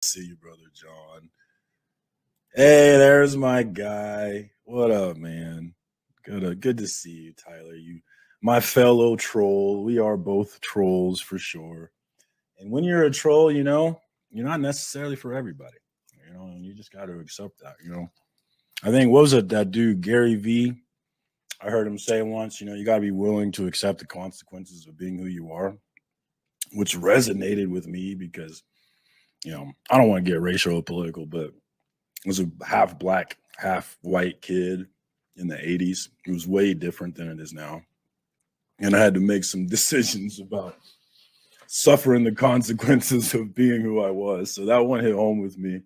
See you, brother John. Hey, there's my guy. What up, man? Good to see you, Tyler. You, my fellow troll. We are both trolls for sure. And when you're a troll, you're not necessarily for everybody. And you just got to accept that. I think what was it that dude Gary V? I heard him say once. You got to be willing to accept the consequences of being who you are, which resonated with me because I don't want to get racial or political, but was a half black, half white kid in the 80s. It was way different than it is now. And I had to make some decisions about suffering the consequences of being who I was. So that one hit home with me.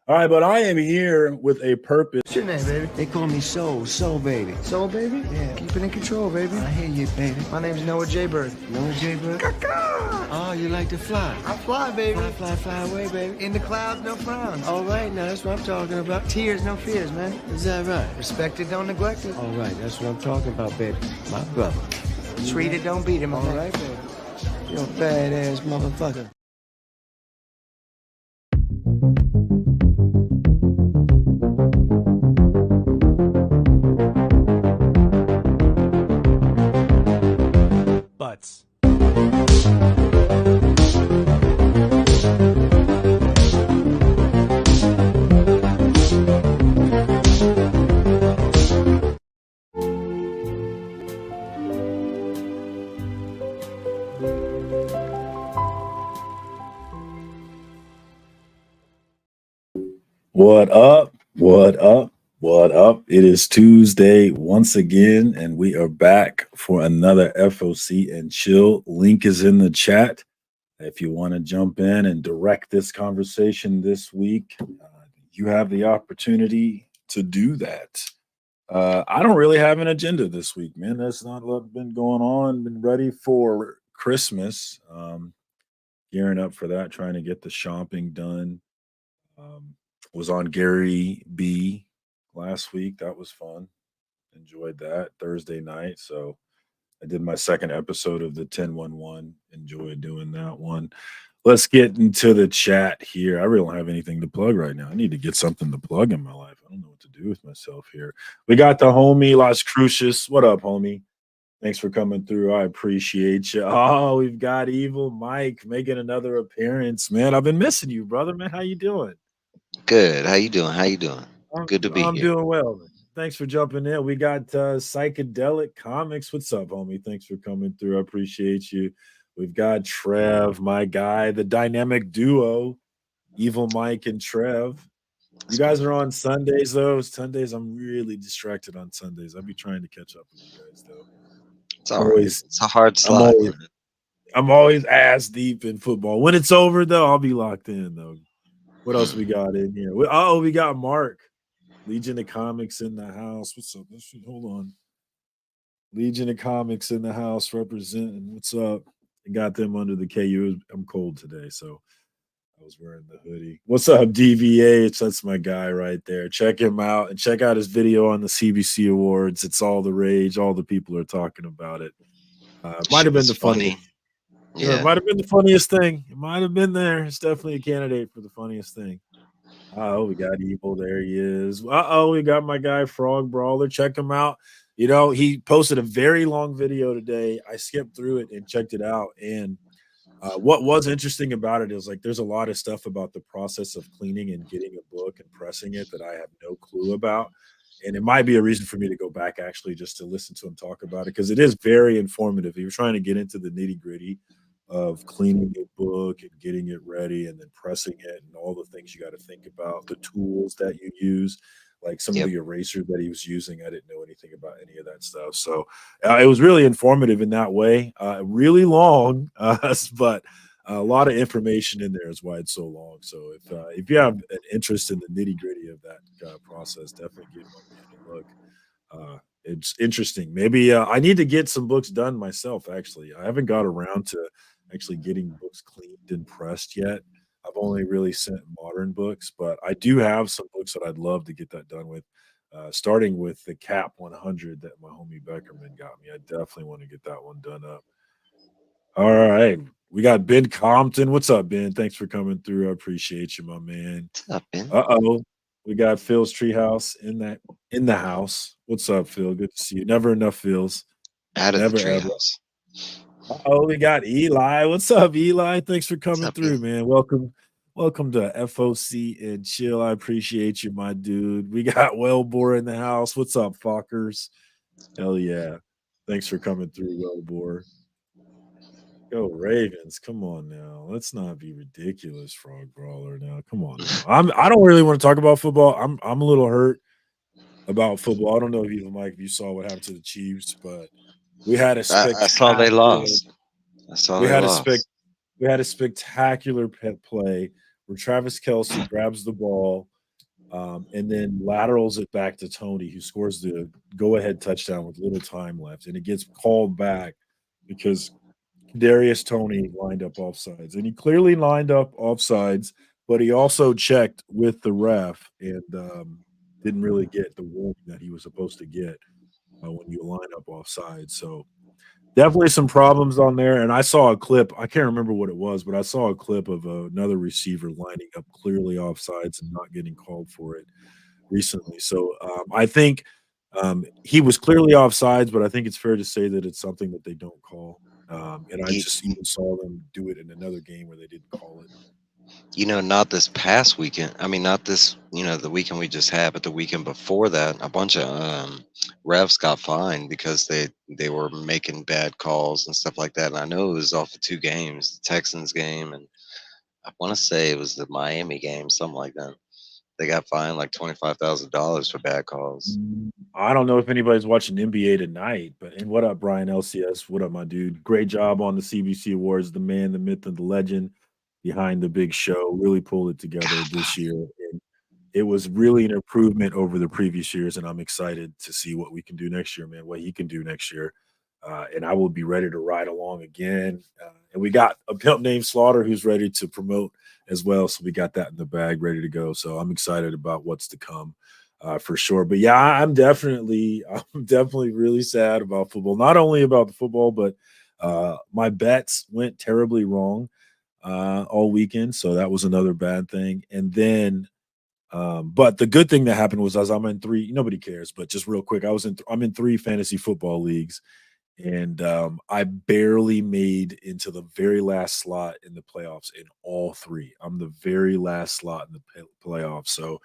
All right, but I am here with a purpose. What's your name, baby? They call me Soul Baby. Soul, baby? Yeah. Keep it in control, baby. I hear you, baby. My name's Noah J. Bird. Noah J. Bird? Oh, you like to fly? I fly, baby. Fly away, baby. In the clouds, no frowns. All right, now that's what I'm talking about. Tears, no fears, man. Is that right? Respected, don't neglect it. All right, that's what I'm talking about, baby. My brother. Treat it, don't beat him. All right, baby. You're a badass motherfucker. Butts. What up? What up? What up? It is Tuesday once again, and we are back for another FOC and chill. Link is in the chat. If you want to jump in and direct this conversation this week, you have the opportunity to do that. I don't really have an agenda this week, man. That's not what's been going on. Been ready for Christmas. Gearing up for that, trying to get the shopping done. Was on Gary B last week. That was fun. Enjoyed that Thursday night. So I did my second episode of the 1011. Enjoyed doing that one. Let's get into the chat here. I really don't have anything to plug right now. I need to get something to plug in my life. I don't know what to do with myself here. We got the homie Las Crucius. What up, homie? Thanks for coming through. I appreciate you. Oh, we've got Evil Mike making another appearance, man. I've been missing you, brother, man. How you doing? Good. How you doing? How you doing? Good to be I'm here. doing well. Thanks for jumping in. We got Psychedelic Comics. What's up, homie? Thanks for coming through. I appreciate you. We've got Trev, my guy, the dynamic duo, Evil Mike and Trev. You guys are on Sundays, though. Sundays, I'm really distracted on Sundays. I'll be trying to catch up with you guys, though. It's all right. It's a hard I'm slot. I'm always ass deep in football. When it's over, though, I'll be locked in, though. What else we got in here? We got Mark. Legion of Comics in the house. What's up? Hold on. Legion of Comics in the house representing. What's up? I got them under the KU. I'm cold today, so I was wearing the hoodie. What's up, DVH? That's my guy right there. Check him out and check out his video on the CBC Awards. It's all the rage. All the people are talking about it. Might have been the funny. Yeah, it might have been the funniest thing. It might have been there. It's definitely a candidate for the funniest thing. Oh, we got Evil. There he is. We got my guy Frog Brawler. Check him out. He posted a very long video today. I skipped through it and checked it out. And what was interesting about it is like there's a lot of stuff about the process of cleaning and getting a book and pressing it that I have no clue about. And it might be a reason for me to go back actually just to listen to him talk about it because it is very informative. He was trying to get into the nitty gritty of cleaning a book and getting it ready and then pressing it and all the things you got to think about, the tools that you use, like some of the erasers that he was using. I didn't know anything about any of that stuff. So it was really informative in that way. Really long, but a lot of information in there is why it's so long. So if you have an interest in the nitty gritty of that process, definitely give a look. It's interesting. Maybe I need to get some books done myself. Actually, I haven't got around to actually getting books cleaned and pressed yet. I've only really sent modern books, but I do have some books that I'd love to get that done with. Starting with the Cap 100 that my homie Beckerman got me. I definitely want to get that one done up. All right. We got Ben Compton. What's up, Ben? Thanks for coming through. I appreciate you, my man. What's up, Ben? Uh-oh. We got Phil's Treehouse in the house. What's up, Phil? Good to see you. Never enough Phil's. Out of the Never ever. treehouse. Oh, we got Eli. What's up, Eli? Thanks for coming up, through, man? man. Welcome to FOC and chill. I appreciate you, my dude. We got Wellbore in the house. What's up, Fockers? Hell yeah. Thanks for coming through, Wellbore. Go Ravens. Come on now. Let's not be ridiculous, Frog Brawler. Now, come on now. I don't really want to talk about football. I'm a little hurt about football. I don't know if even Mike, if you saw what happened to the Chiefs, but we had a I saw they spectacular lost. I saw we they had a lost. spectacular pet play where Travis Kelce grabs the ball and then laterals it back to Tony, who scores the go-ahead touchdown with little time left, and it gets called back because Darius Tony lined up offsides, and he clearly lined up offsides, but he also checked with the ref and didn't really get the warning that he was supposed to get when you line up offsides. So definitely some problems on there. And I saw a clip. I can't remember what it was, but I saw a clip of another receiver lining up clearly offsides and not getting called for it recently. So I think he was clearly offsides, but I think it's fair to say that it's something that they don't call. And I You, just even saw them do it in another game where they didn't call it. not this past weekend. I mean, not this, the weekend we just had, but the weekend before that, a bunch of refs got fined because they were making bad calls and stuff like that. And I know it was off of 2 games, the Texans game, and I want to say it was the Miami game, something like that. They got fined like $25,000 for bad calls. I don't know if anybody's watching NBA tonight, and what up, Brian LCS? What up, my dude? Great job on the CBC Awards. The man, the myth, and the legend behind the big show really pulled it together this year. And it was really an improvement over the previous years, and I'm excited to see what we can do next year, man. What he can do next year, and I will be ready to ride along again. And we got a pimp named Slaughter who's ready to promote as well, so we got that in the bag, ready to go. So I'm excited about what's to come. For sure. But yeah, I'm definitely really sad about football. Not only about the football, but my bets went terribly wrong all weekend. So that was another bad thing. And then but the good thing that happened was as I'm in 3, nobody cares, but just real quick, I'm in 3 fantasy football leagues, and I barely made into the very last slot in the playoffs in all 3. I'm the very last slot in the playoffs. So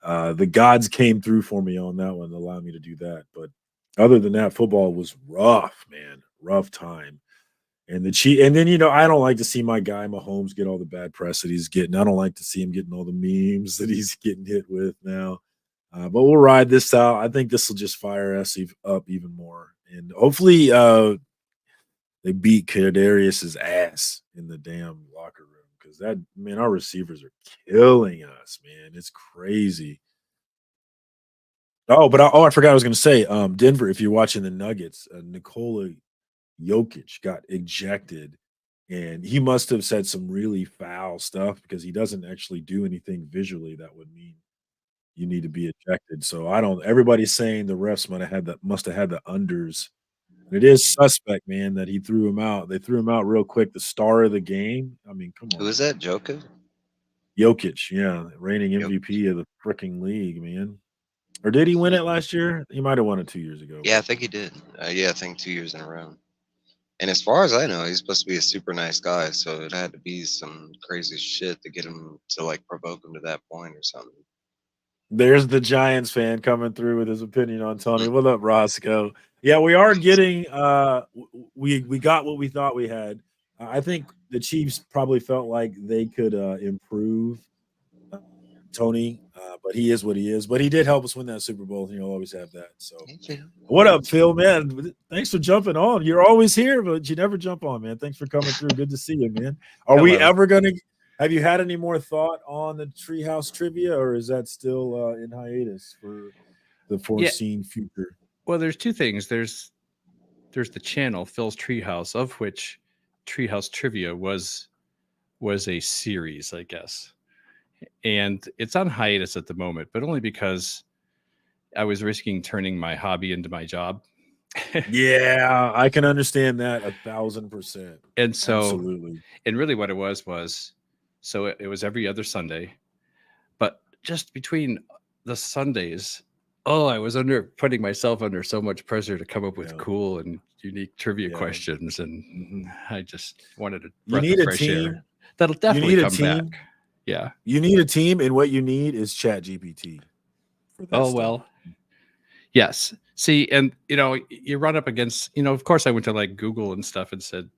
the gods came through for me on that one, allowed me to do that. But other than that, football was rough, man. Rough time. And then I don't like to see my guy Mahomes get all the bad press that he's getting. I don't like to see him getting all the memes that he's getting hit with now. But we'll ride this out. I think this will just fire us up even more. And hopefully they beat Kadarius's ass in the damn locker room, because our receivers are killing us, man. It's crazy. I forgot I was going to say, Denver, if you're watching the Nuggets, Nikola Jokic got ejected, and he must have said some really foul stuff because he doesn't actually do anything visually that would mean you need to be ejected. So everybody's saying the refs must have had the unders. And it is suspect, man, that he threw him out. They threw him out real quick. The star of the game. I mean, come on. Who is that, Joker? Jokic, yeah, reigning MVP of the freaking league, man. Or did he win it last year? He might have won it 2 years ago. Yeah, I think he did. I think 2 years in a row. And as far as I know, he's supposed to be a super nice guy, so it had to be some crazy shit to get him to provoke him to that point or something. There's the Giants fan coming through with his opinion on Tony. What up, Roscoe? Yeah, we are getting we got what we thought we had. I think the Chiefs probably felt like they could improve Tony, but he is what he is. But he did help us win that Super Bowl, and he'll always have that. So, what up, Phil? Man, thanks for jumping on. You're always here, but you never jump on, man. Thanks for coming through. Good to see you, man. Are we ever gonna? Have you had any more thought on the Treehouse trivia, or is that still in hiatus for the foreseen future? Well, there's 2 things. There's the channel Phil's Treehouse, of which Treehouse Trivia was a series, I guess. And it's on hiatus at the moment, but only because I was risking turning my hobby into my job. Yeah, I can understand that 1,000%. And so, Absolutely. and really what it was, so it was every other Sunday, but just between the Sundays, I was putting myself under so much pressure to come up with Yeah. cool and unique trivia Yeah. questions. And Mhm. I just wanted a You breath need of a fresh team. air. That'll You definitely need a come back. team. Yeah. You need a team, and what you need is Chat GPT. For that Oh, stuff. well. Yes. See, and you run up against, of course I went to like Google and stuff and said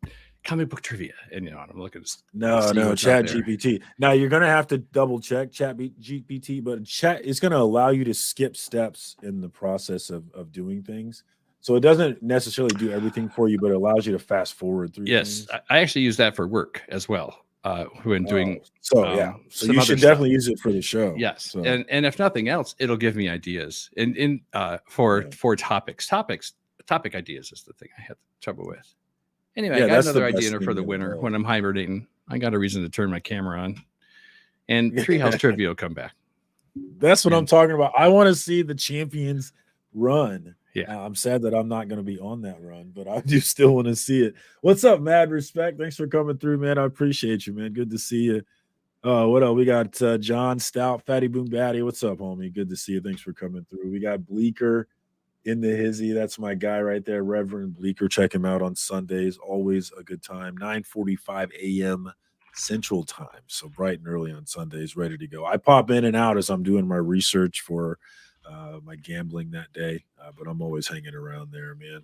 comic book trivia, and I'm looking to No, see what's Chat out there. GPT. Now you're gonna have to double check Chat GPT, but Chat is gonna allow you to skip steps in the process of doing things. So it doesn't necessarily do everything for you, but it allows you to fast forward through Yes, things. I actually use that for work as well. When doing So yeah, so some you other should stuff. definitely use it for the show. Yes, So and if nothing else, it'll give me ideas for topic ideas is the thing I had trouble with. Anyway, yeah, I got that's the another idea best for thing the in winter world. when I'm hibernating. I got a reason to turn my camera on, and Treehouse Trivia will come back. That's what I'm talking about. I want to see the champions run. Yeah. I'm sad that I'm not going to be on that run, but I do still want to see it. What's up, Mad Respect? Thanks for coming through, man. I appreciate you, man. Good to see you. What else? We got John Stout, Fatty Boom Batty. What's up, homie? Good to see you. Thanks for coming through. We got Bleeker in the hizzy. That's my guy right there, Reverend Bleeker. Check him out on Sundays. Always a good time. 9:45 a.m. Central Time, so bright and early on Sundays, ready to go. I pop in and out as I'm doing my research for my gambling that day, but I'm always hanging around there, man.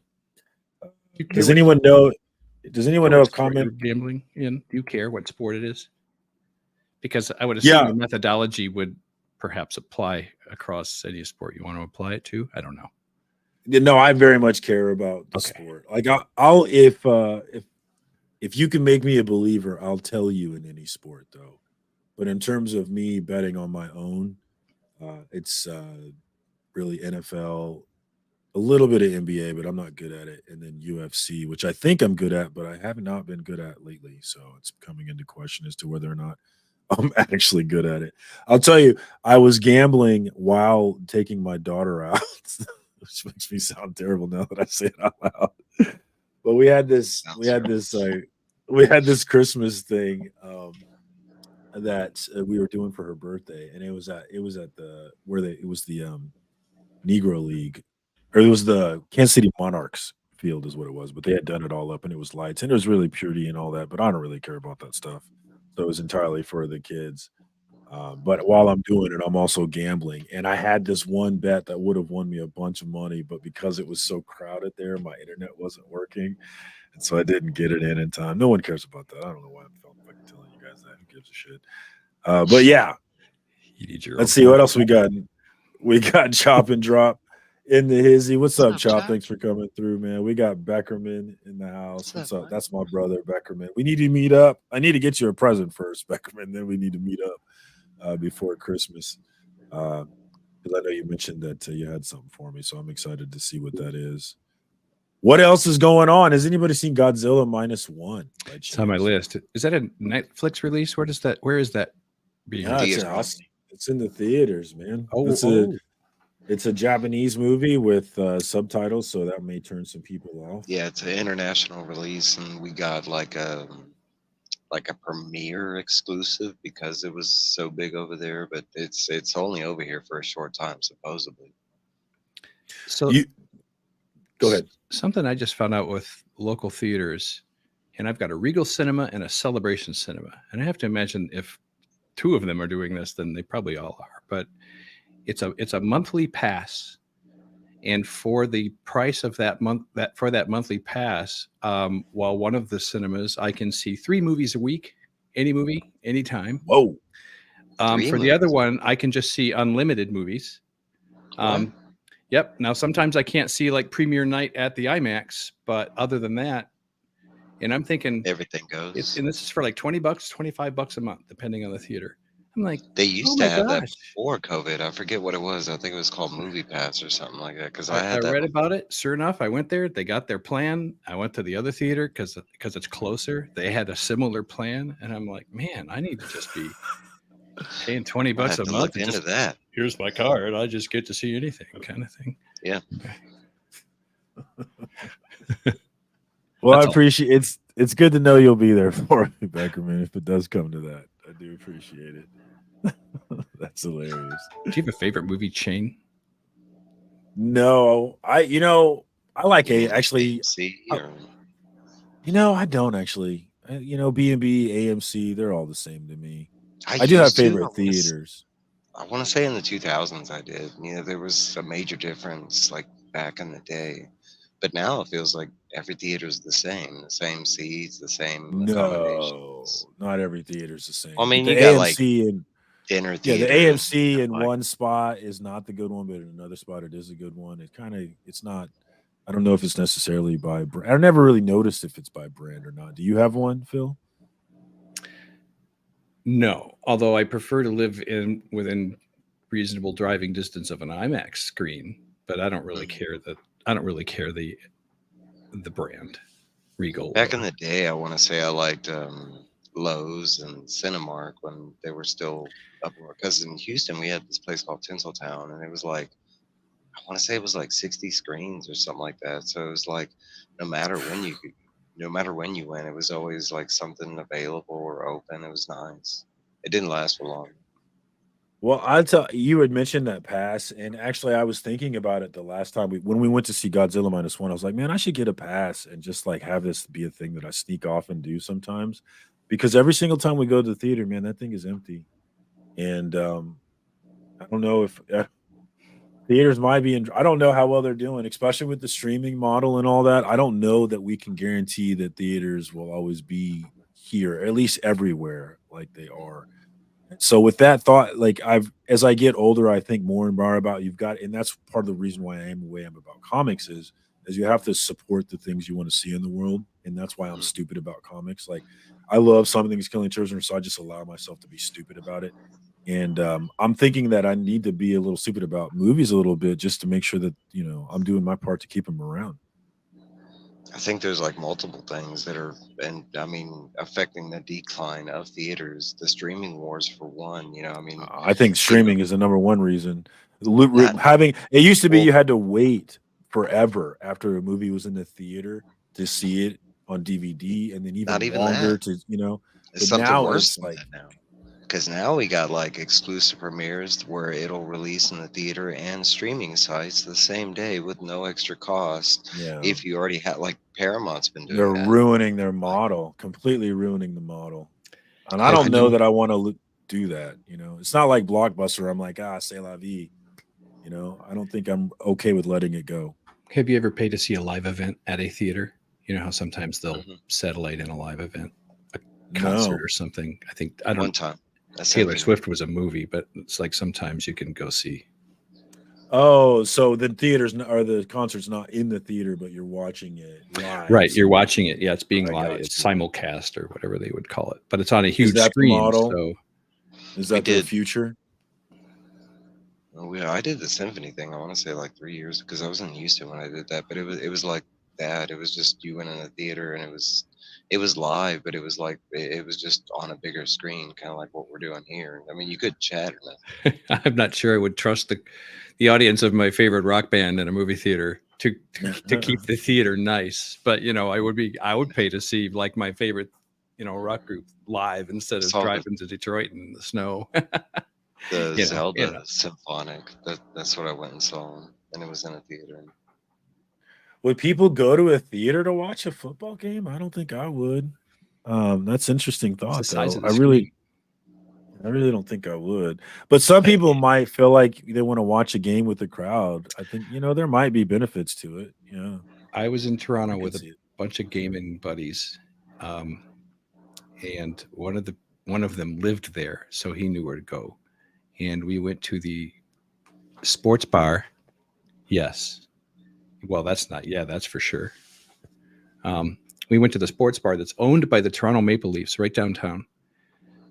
Does anyone know? Does anyone know? Comment gambling in? Do you care what sport it is? Because I would assume the methodology would perhaps apply across any sport you want to apply it to. I don't know. No, I very much care about the sport. Like I'll if you can make me a believer, I'll tell you in any sport though. But in terms of me betting on my own, it's really NFL, a little bit of NBA, but I'm not good at it, and then UFC, which I think I'm good at, but I have not been good at lately. So it's coming into question as to whether or not I'm actually good at it. I'll tell you, I was gambling while taking my daughter out, which makes me sound terrible now that I say it out loud. But we had this Christmas thing that we were doing for her birthday, and it was at the Negro League, or it was the Kansas City Monarchs field is what it was, but they had done it all up and it was lights and it was really purity and all that, but I don't really care about that stuff. So it was entirely for the kids. But while I'm doing it, I'm also gambling. And I had this one bet that would have won me a bunch of money, but because it was so crowded there, my internet wasn't working. And so I didn't get it in time. No one cares about that. I don't know why I'm fucking telling you guys that. Who gives a shit? But yeah, let's see what else we got. We got Chop and Drop in the hizzy. What's up, Chop? Thanks for coming through, man. We got Beckerman in the house. What's up? That's my brother, Beckerman. We need to meet up. I need to get you a present first, Beckerman. Then we need to meet up before Christmas. Because I know you mentioned that you had something for me, so I'm excited to see what that is. What else is going on? Has anybody seen Godzilla -1? It's on my list. Is that a Netflix release? Where is that being? It's in the theaters, man. It's a Japanese movie with subtitles, so that may turn some people off. Yeah, it's an international release, and we got like a premiere exclusive because it was so big over there. But it's only over here for a short time, supposedly. So go ahead. Something I just found out with local theaters, and I've got a Regal Cinema and a Celebration Cinema, and I have to imagine if two of them are doing this, then they probably all are. But it's a monthly pass, and for the price of that monthly pass, while one of the cinemas I can see 3 movies a week, any movie, anytime. Whoa! For the other one, I can just see unlimited movies. Yep. Now sometimes I can't see like premiere night at the IMAX, but other than that, and I'm thinking everything goes. And this is for like $20, $25 a month, depending on the theater. I'm like, they used to have that before COVID. I forget what it was. I think it was called Movie Pass or something like that. Because I read about it. Sure enough, I went there. They got their plan. I went to the other theater because it's closer. They had a similar plan, and I'm like, man, I need to just be paying $20 a month. Look into that. Here's my card. I just get to see anything, kind of thing. Yeah. Well, I That's all. appreciate it's good to know you'll be there for me, Beckerman, if it does come to that. I do appreciate it. That's hilarious. Do you have a favorite movie chain? No, I like You mean like actually. AMC I, or I don't actually. B&B, AMC, they're all the same to me. I I do have used to. favorite theaters. I want to say in the 2000s I did. There was a major difference like back in the day. But now it feels like every theater is the same seats, the same No, accommodations. not every theater's the Well, I same. Like mean, the you got like AMC and dinner yeah, the theaters, AMC in like one spot is not the good one, but in another spot it is a good one. It's not. I don't know if it's necessarily by brand. I never really noticed if it's by brand or not. Do you have one, Phil? No, although I prefer to live within reasonable driving distance of an IMAX screen, but I don't really Mhm. care that I don't really care the brand Regal back in or the day. I want to say I liked Lowe's and Cinemark when they were still up north. Because in Houston we had this place called Tinseltown, and it was like I want to say it was like 60 screens or something like that. So it was like no matter when you could, no matter when you went, it was always like something available or open. It was nice. It didn't last for long. Well, I tell you had mentioned that pass, and actually, I was thinking about it the last time when we went to see Godzilla -1. I was like, man, I should get a pass and just like have this be a thing that I sneak off and do sometimes, because every single time we go to the theater, man, that thing is empty, and I don't know if theaters might be in. I don't know how well they're doing, especially with the streaming model and all that. I don't know that we can guarantee that theaters will always be here, at least everywhere, like they are. So with that thought, like as I get older, I think more and more about and that's part of the reason why I am the way I'm about comics is you have to support the things you want to see in the world, and that's why I'm Mm. stupid about comics. Like I love Some Things Killing Children, so I just allow myself to be stupid about it. And I'm thinking that I need to be a little stupid about movies a little bit just to make sure that I'm doing my part to keep them around. I think there's like multiple things that are, and I mean, affecting the decline of theaters. The streaming wars, for one. I mean, I think you know, streaming is the number one reason. not Having it used to be well, you had to wait forever after a movie was in the theater to see it on DVD, and then not even even that. longer to. It's But something now worse it's than like, that now. Because now we got like exclusive premieres where it'll release in the theater and streaming sites the same day with no extra cost. yeah, If you already had, like Paramount's been they're doing that. ruining their model, completely ruining the model, and I Have don't you know that I want to do that. It's not like Blockbuster. I'm like, c'est la vie. I don't think I'm okay with letting it go. have you ever paid to see a live event at a theater? You know how sometimes they'll Mhm. satellite in a live event, a concert No. or something. I One don't. time, a Taylor symphony. Swift was a movie, but it's like sometimes you can go see. Oh, so the theaters or the concert's not in the theater, but you're watching it live. Right, you're So watching it. Yeah, it's being I live. got It's you. simulcast or whatever they would call it, but it's on a Is huge that the screen. model? So Is We that the did. future? Oh, yeah, I did the symphony thing. I want to say like 3 years because I was in Houston when I did that. But it was like that. It was just you went in a theater and it was live, but it was like it was just on a bigger screen, kind of like what we're doing here. I mean, you could chat or nothing. I'm not sure I would trust the audience of my favorite rock band in a movie theater to keep the theater nice. But I would pay to see like my favorite rock group live instead I of saw driving to Detroit in the snow. the you know, you know. Zelda symphonic. That's what I went and saw, and it was in a theater. Would people go to a theater to watch a football game? I don't think I would. That's interesting It's the thought, size though. of the I screen. really don't think I would. But some people might feel like they want to watch a game with the crowd. I think there might be benefits to it. Yeah, I was in I Toronto could with a see it. bunch of gaming buddies, um, and one of them lived there, so he knew where to go. And we went to the sports bar. Yes, well, that's not. Yeah, that's for sure. We went to the sports bar that's owned by the Toronto Maple Leafs right downtown,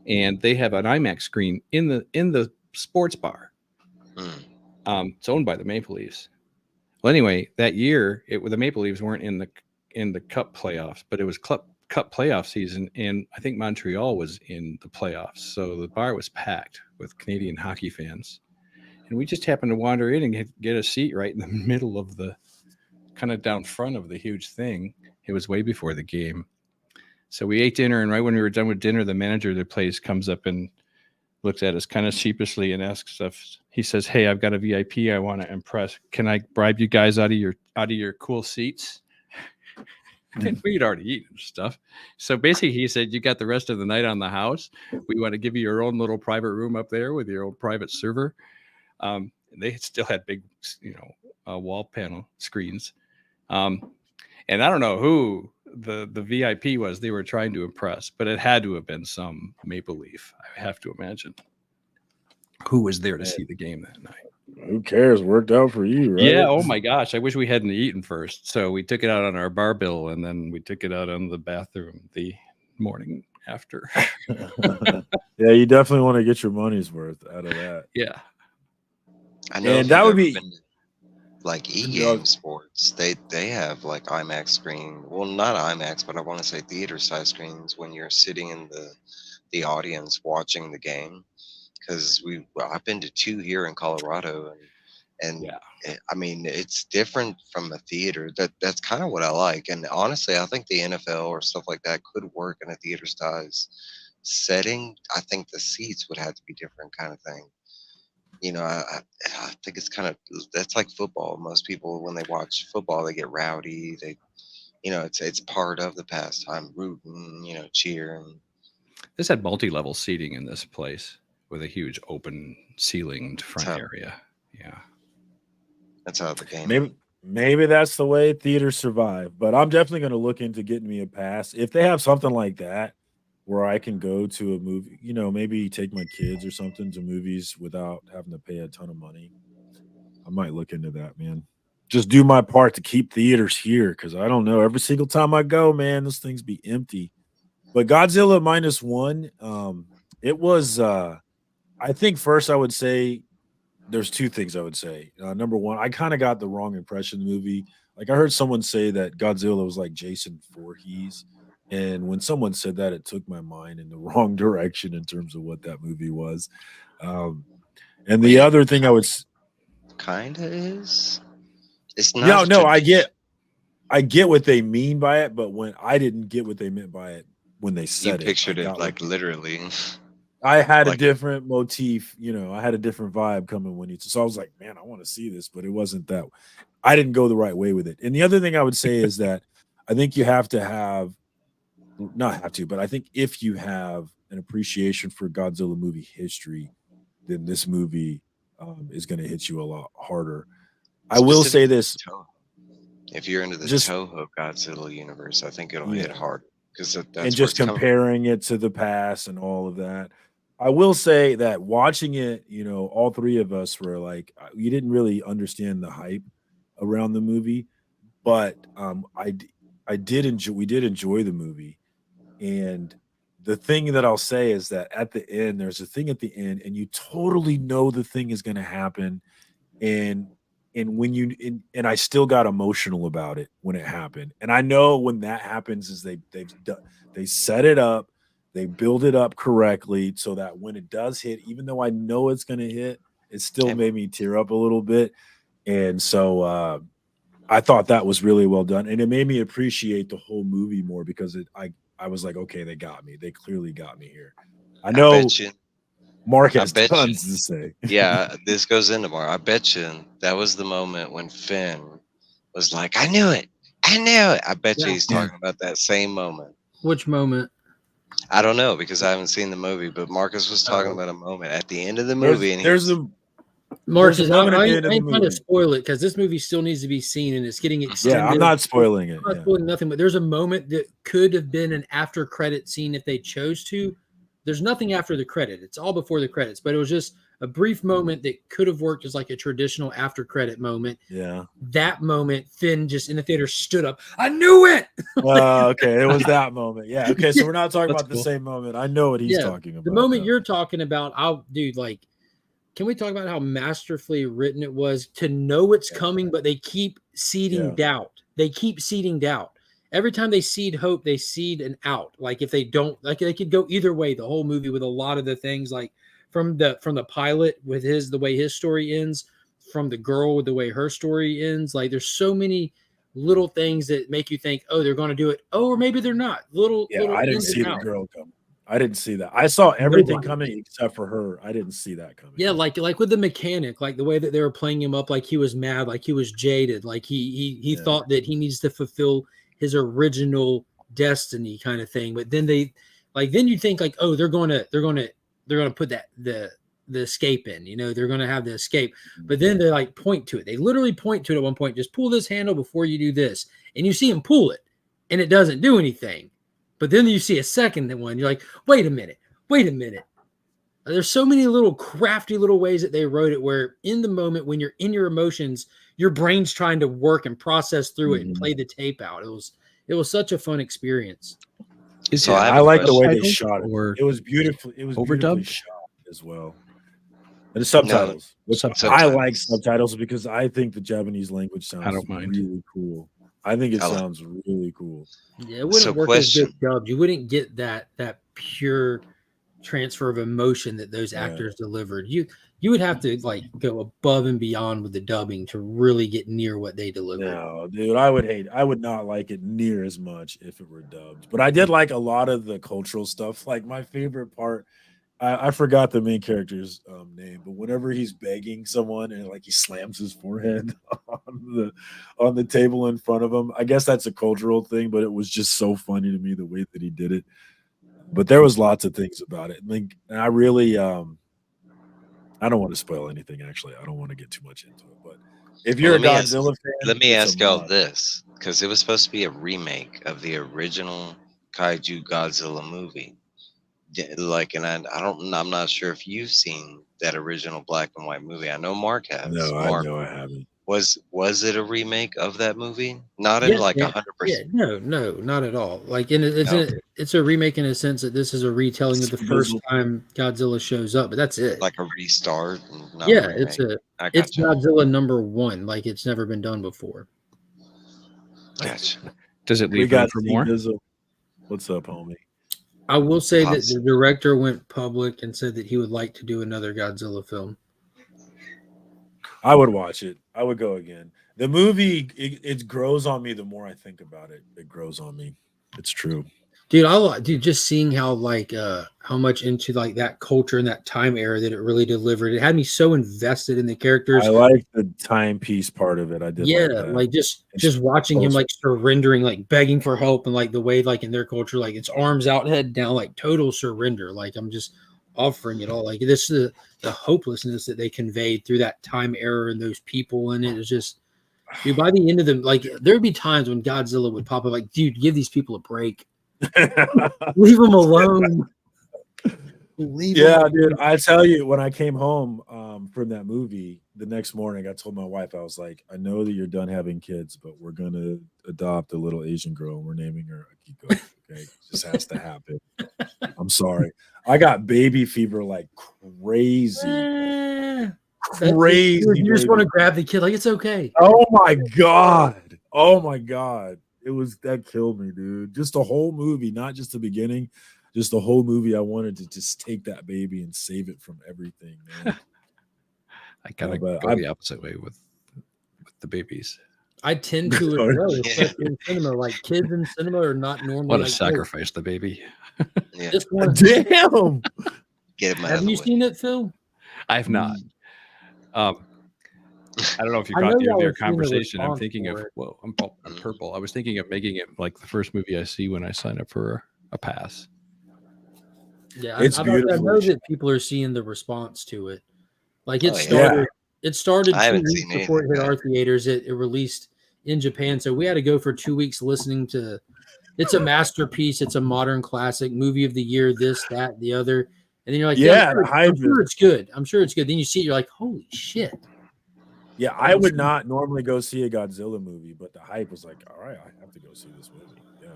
and they have an IMAX screen in the sports bar. It's owned by the Maple Leafs. Well, anyway, that year the Maple Leafs weren't in the Cup playoffs, but it was Cup playoff season, and I think Montreal was in the playoffs, so the bar was packed with Canadian hockey fans, and we just happened to wander in and get a seat right in the middle of the kind of down front of the huge thing. It was way before the game. So we ate dinner, and right when we were done with dinner, the manager of the place comes up and looks at us kind of sheepishly and asks us. He says, "Hey, I've got a VIP I want to impress. Can I bribe you guys out of your cool seats?" And we'd already eaten stuff. So basically, he said, "You got the rest of the night on the house. We want to give you your own little private room up there with your own private server." They still had big, wall panel screens. And I don't know who the VIP was they were trying to impress, but it had to have been some Maple Leaf. I have to imagine who was there to see the game that night. Who cares? Worked out for you, right? Yeah. Oh my gosh. I wish we hadn't eaten first. So we took it out on our bar bill, and then we took it out on the bathroom the morning after. Yeah, you definitely want to get your money's worth out of that. Yeah. I know. And that would be like e-game sports. They have like IMAX screen. Well, not IMAX, but I want to say theater size screens when you're sitting in the audience watching the game. Because I've been to 2 here in Colorado, and yeah. I mean, it's different from a theater. That's kind of what I like. And honestly, I think the NFL or stuff like that could work in a theater size setting. I think the seats would have to be different kind of thing. I think it's that's like football. Most people, when they watch football, they get rowdy. It's part of the pastime, rooting, cheering. This had multi-level seating in this place with a huge open ceilinged front area. Yeah. That's how the game. Maybe that's the way theaters survive. But I'm definitely going to look into getting me a pass. If they have something like that where I can go to a movie, maybe take my kids or something to movies without having to pay a ton of money, I might look into that, man. Just do my part to keep theaters here, because I don't know. Every single time I go, man, those things be empty. But Godzilla -1, it was, I think first I would say there's 2 things I would say. Number one, I kind of got the wrong impression of the movie. Like, I heard someone say that Godzilla was like Jason Voorhees. And when someone said that, it took my mind in the wrong direction in terms of what that movie was. And the other thing I would kind of is, it's not. No, I get what they mean by it, but when I didn't get what they meant by it when they said you pictured it like literally. I had a different motif, I had a different vibe coming so I was like, man, I want to see this, but it wasn't that. I didn't go the right way with it. And the other thing I would say is that I think you have to have. Not have to, but I think if you have an appreciation for Godzilla movie history, then this movie is going to hit you a lot harder. I will say this: if you're into the Toho Godzilla universe, I think it'll hit hard, because that's and just comparing it to the past and all of that. I will say that watching it, all 3 of us were like, we didn't really understand the hype around the movie, but we did enjoy the movie. And the thing that I'll say is that at the end, there's a thing at the end, and you totally know the thing is going to happen. And when and I still got emotional about it when it happened. And I know when that happens is they set it up, they build it up correctly so that when it does hit, even though I know it's going to hit, it still made me tear up a little bit. And so I thought that was really well done, and it made me appreciate the whole movie more, because I was like, okay, they got me. They clearly got me here. I know Mark has tons to say. Yeah, this goes into Mark. I bet you that was the moment when Finn was like, I knew it. I bet you he's talking about that same moment. Which moment? I don't know, because I haven't seen the movie, but Marcus was talking about a moment at the end of the movie. Marcus, I ain't trying to spoil it, because this movie still needs to be seen, and it's getting extended. Yeah, I'm not spoiling it. I'm not spoiling nothing, but there's a moment that could have been an after credit scene if they chose to. There's nothing after the credit. It's all before the credits, but it was just a brief moment that could have worked as like a traditional after credit moment. Yeah. That moment, Finn just in the theater stood up. I knew it. Okay. It was that moment. Yeah. Okay. So we're not talking about the same moment. I know what he's talking about. The moment you're talking about, can we talk about how masterfully written it was to know it's coming, but they keep seeding doubt. They keep seeding doubt. Every time they seed hope, they seed an out. Like if they don't, like they could go either way the whole movie with a lot of the things, like from the pilot with the way his story ends, from the girl with the way her story ends. Like there's so many little things that make you think, oh, they're going to do it. Oh, or maybe they're not. Little I didn't ins see and the outs. girl coming. I didn't see that. I saw everything Nobody. coming except for her. I didn't see that coming. Yeah, like with the mechanic, like the way that they were playing him up, like he was mad, like he was jaded, like he thought that he needs to fulfill his original destiny kind of thing. But then then you think like, oh, they're gonna put that the escape in, they're gonna have the escape. But then they like point to it. They literally point to it at one point, just pull this handle before you do this, and you see him pull it, and it doesn't do anything. But then you see a second one, you're like, wait a minute. There's so many little crafty little ways that they wrote it where in the moment when you're in your emotions, your brain's trying to work and process through it and play the tape out. It was such a fun experience. So I like the way they subtitled shot it. or It was beautiful. It was beautifully overdubbed? shot as well. And the subtitles. Which Subtitles. I like subtitles because I think the Japanese language sounds don't mind. really cool. I think it sounds really cool. Yeah, it wouldn't work as good dubbed. You wouldn't get that pure transfer of emotion that those actors delivered. You would have to like go above and beyond with the dubbing to really get near what they delivered. No, dude, I would not like it near as much if it were dubbed. But I did like a lot of the cultural stuff. Like my favorite part, I forgot the main character's name, but whenever he's begging someone and like he slams his forehead on the table in front of him, I guess that's a cultural thing, but it was just so funny to me the way that he did it. But there was lots of things about it. And I really, I don't want to spoil anything. Actually, I don't want to get too much into it. But if you're a Godzilla fan, let me ask y'all this, because it was supposed to be a remake of the original Kaiju Godzilla movie. Like, and I'm not sure if you've seen that original black and white movie. I know Mark has. No, Mark, I haven't. Was it a remake of that movie? Not in 100%. Yeah, no, not at all. Like it's a remake in a sense that this is a retelling of the first time Godzilla shows up, but that's it. Like a restart. Yeah, it's Godzilla #1. Like it's never been done before. Gotcha. Does it leave room for more? What's up, homie? I will say that the director went public and said that he would like to do another Godzilla film. I would watch it. I would go again. The movie, it grows on me the more I think about it. It grows on me. It's true. Dude, just seeing how how much into like that culture and that time era that it really delivered. It had me so invested in the characters. I like the timepiece part of it. I did. Yeah, like just watching him like surrendering, like begging for help, and like the way like in their culture, like it's arms out, head down, like total surrender. Like I'm just offering it all. Like this is the hopelessness that they conveyed through that time era and those people, and it was just. Dude, by the end of them, like there'd be times when Godzilla would pop up, like, dude, give these people a break. Leave them alone. Dude. I tell you, when I came home from that movie the next morning, I told my wife, I was like, I know that you're done having kids, but we're gonna adopt a little Asian girl and we're naming her Akiko. Okay, it just has to happen. I'm sorry. I got baby fever like crazy. Crazy. You just want to grab the kid, like it's okay. Oh my god. That killed me, dude. Just the whole movie, not just the beginning, just the whole movie. I wanted to just take that baby and save it from everything, man. I gotta go the opposite way with the babies. I tend to as well, especially in cinema. Like kids in cinema are not normally. What a sacrifice, the baby. Yeah. Damn. Get him out Have you seen it, Phil? I have not. I don't know if you caught the earlier conversation. I'm thinking of I'm purple. I was thinking of making it like the first movie I see when I sign up for a pass. Yeah, I know that people are seeing the response to it. Like it started. It started 2 weeks before it hit our theaters. It released in Japan, so we had to go for 2 weeks listening to. It's a masterpiece. It's a modern classic, movie of the year. This, that, the other. And then you're like, I'm sure it's good. I'm sure it's good. Then you see it, you're like, holy shit. Yeah, I would not normally go see a Godzilla movie, but the hype was like, all right, I have to go see this movie. Yeah.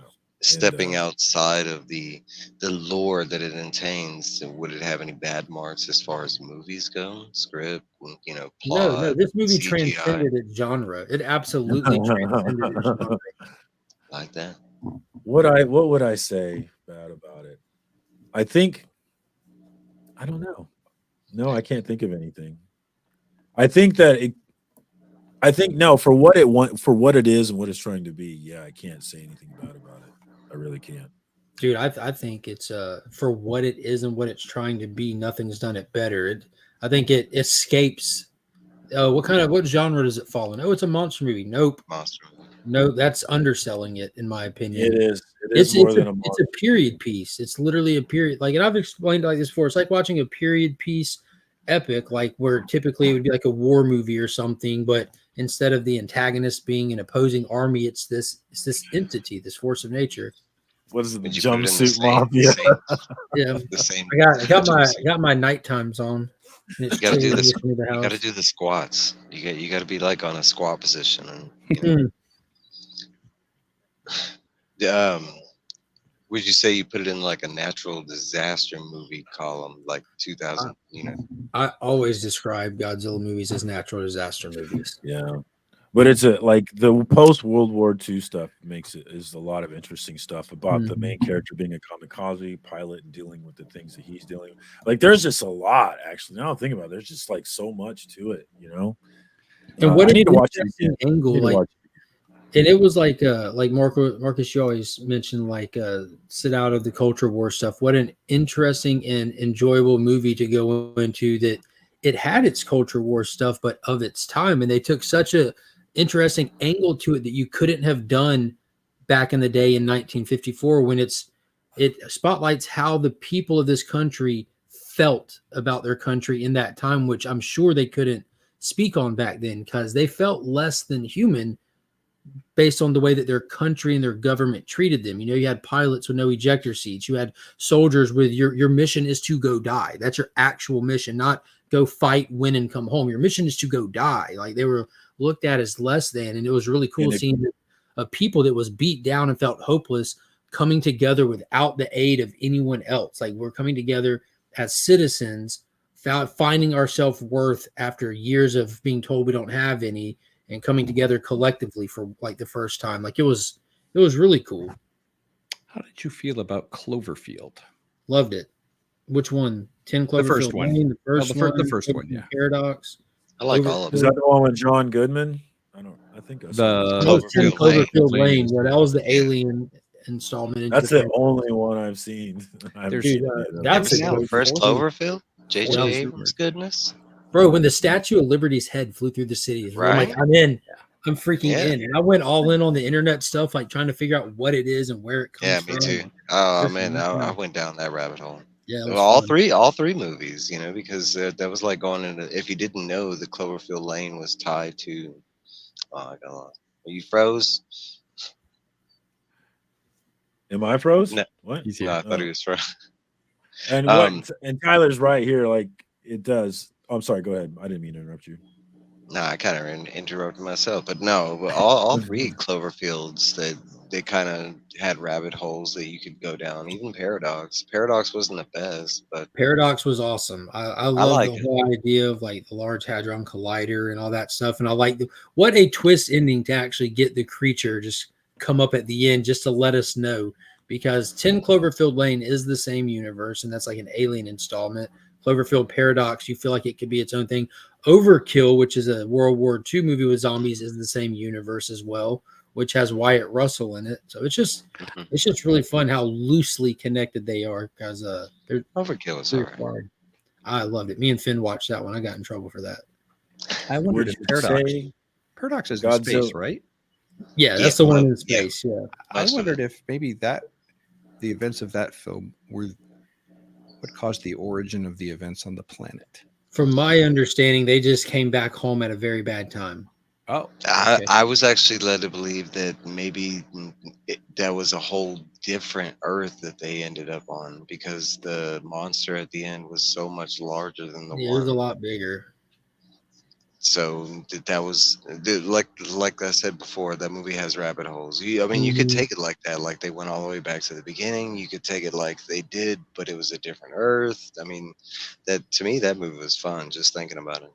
Stepping outside of the lore that it entails, would it have any bad marks as far as movies go? Script, plot? No, this movie CGI. Transcended its genre. It absolutely transcended its genre. Like that. What would I say bad about it? I don't know. No, I can't think of anything. I think that I think no, for what it is and what it's trying to be. Yeah, I can't say anything bad about it. I really can't. Dude, I think it's for what it is and what it's trying to be. Nothing's done it better. I think it escapes. What genre does it fall in? Oh, it's a monster movie. Nope. Monster. No, that's underselling it, in my opinion. It is. It is more than a monster. It's a period piece. It's literally a period. Like, and I've explained it like this before. It's like watching a period piece epic, like where typically it would be like a war movie or something, but instead of the antagonist being an opposing army, it's this entity, this force of nature. What is it? The Would you put it in the jumpsuit same- mafia. Yeah, The same. I got my night times on. And You gotta do this. chilly in the You house. gotta do the squats. You got to be like on a squat position. And, would you say you put it in like a natural disaster movie column, like 2000? I always describe Godzilla movies as natural disaster movies. Yeah. But it's like the post World War II stuff is a lot of interesting stuff about the main character being a kamikaze pilot and dealing with the things that he's dealing with. Like there's just a lot actually. Now I think about it, there's just like so much to it, And what I need to watch it again. angle, like, and it was like Marcus, you always mentioned like sit out of the culture war stuff. What an interesting and enjoyable movie to go into, that it had its culture war stuff, but of its time, and they took such a interesting angle to it that you couldn't have done back in the day in 1954, when it spotlights how the people of this country felt about their country in that time, which I'm sure they couldn't speak on back then, because they felt less than human based on the way that their country and their government treated them. You had pilots with no ejector seats. You had soldiers with your mission is to go die. That's your actual mission, not go fight, win, and come home. Your mission is to go die. Like, they were looked at as less than, and it was really cool seeing a people that was beat down and felt hopeless coming together without the aid of anyone else. Like, we're coming together as citizens, finding our self-worth after years of being told we don't have any, and coming together collectively for like the first time. Like, it was really cool. How did you feel about Cloverfield? Loved it. Which one? 10 Cloverfield The first one. Lane, The first one, yeah. Paradox. I like all of Is them. that the one with John Goodman? I think I saw The that. No, 10 Cloverfield Lane. is- Yeah, that was the Alien installment. in That's Japan. the only one I've seen. I haven't Dude, seen any of them. that's Ever a seen the good first one. Cloverfield? J.J. That was Abrams' goodness. Bro, when the Statue of Liberty's head flew through the city, I'm like, Right? I'm in. I'm freaking Yeah. in. And I went all in on the internet stuff, like trying to figure out what it is and where it comes Yeah, from. me too. Oh Just man, fun. I went down that rabbit hole. Yeah, it was All fun. three movies, because that was like going into. If you didn't know, the Cloverfield Lane was tied to. Oh, I got lost. Are you froze? Am I froze? No. What? He's No, here. I thought he was froze. And and Tyler's right here. Like, it does. Oh, I'm sorry. Go ahead. I didn't mean to interrupt you. No, I kind of interrupted myself, but no, but all three Cloverfields, they kind of had rabbit holes that you could go down. Even Paradox. Paradox wasn't the best, but Paradox was awesome. I love like the it. whole idea of like the Large Hadron Collider and all that stuff. And I like what a twist ending to actually get the creature just come up at the end just to let us know, because 10 Cloverfield Lane is the same universe, and that's like an Alien installment. Cloverfield Paradox, you feel like it could be its own thing. Overkill, which is a World War II movie with zombies, is the same universe as well, which has Wyatt Russell in it. So it's just really fun how loosely connected they are, because they're Overkill is pretty alright. hard. I loved it. Me and Finn watched that one. I got in trouble for that. I wondered Would if you Paradox. say Paradox is in Godzilla- space, right? Yeah, that's Yeah, the one well, in space. Yeah. I Most of wondered if maybe the events of that film were what caused the origin of the events on the planet. From my understanding, they just came back home at a very bad time. Oh, okay. I was actually led to believe that maybe that was a whole different Earth that they ended up on, because the monster at the end was so much larger than the Yeah, it was a one. lot bigger. So that was like I said before, that movie has rabbit holes. I mean, you could Mhm. take it like that, like they went all the way back to the beginning. You could take it like they did, but it was a different Earth. I mean, that to me, that movie was fun just thinking about it.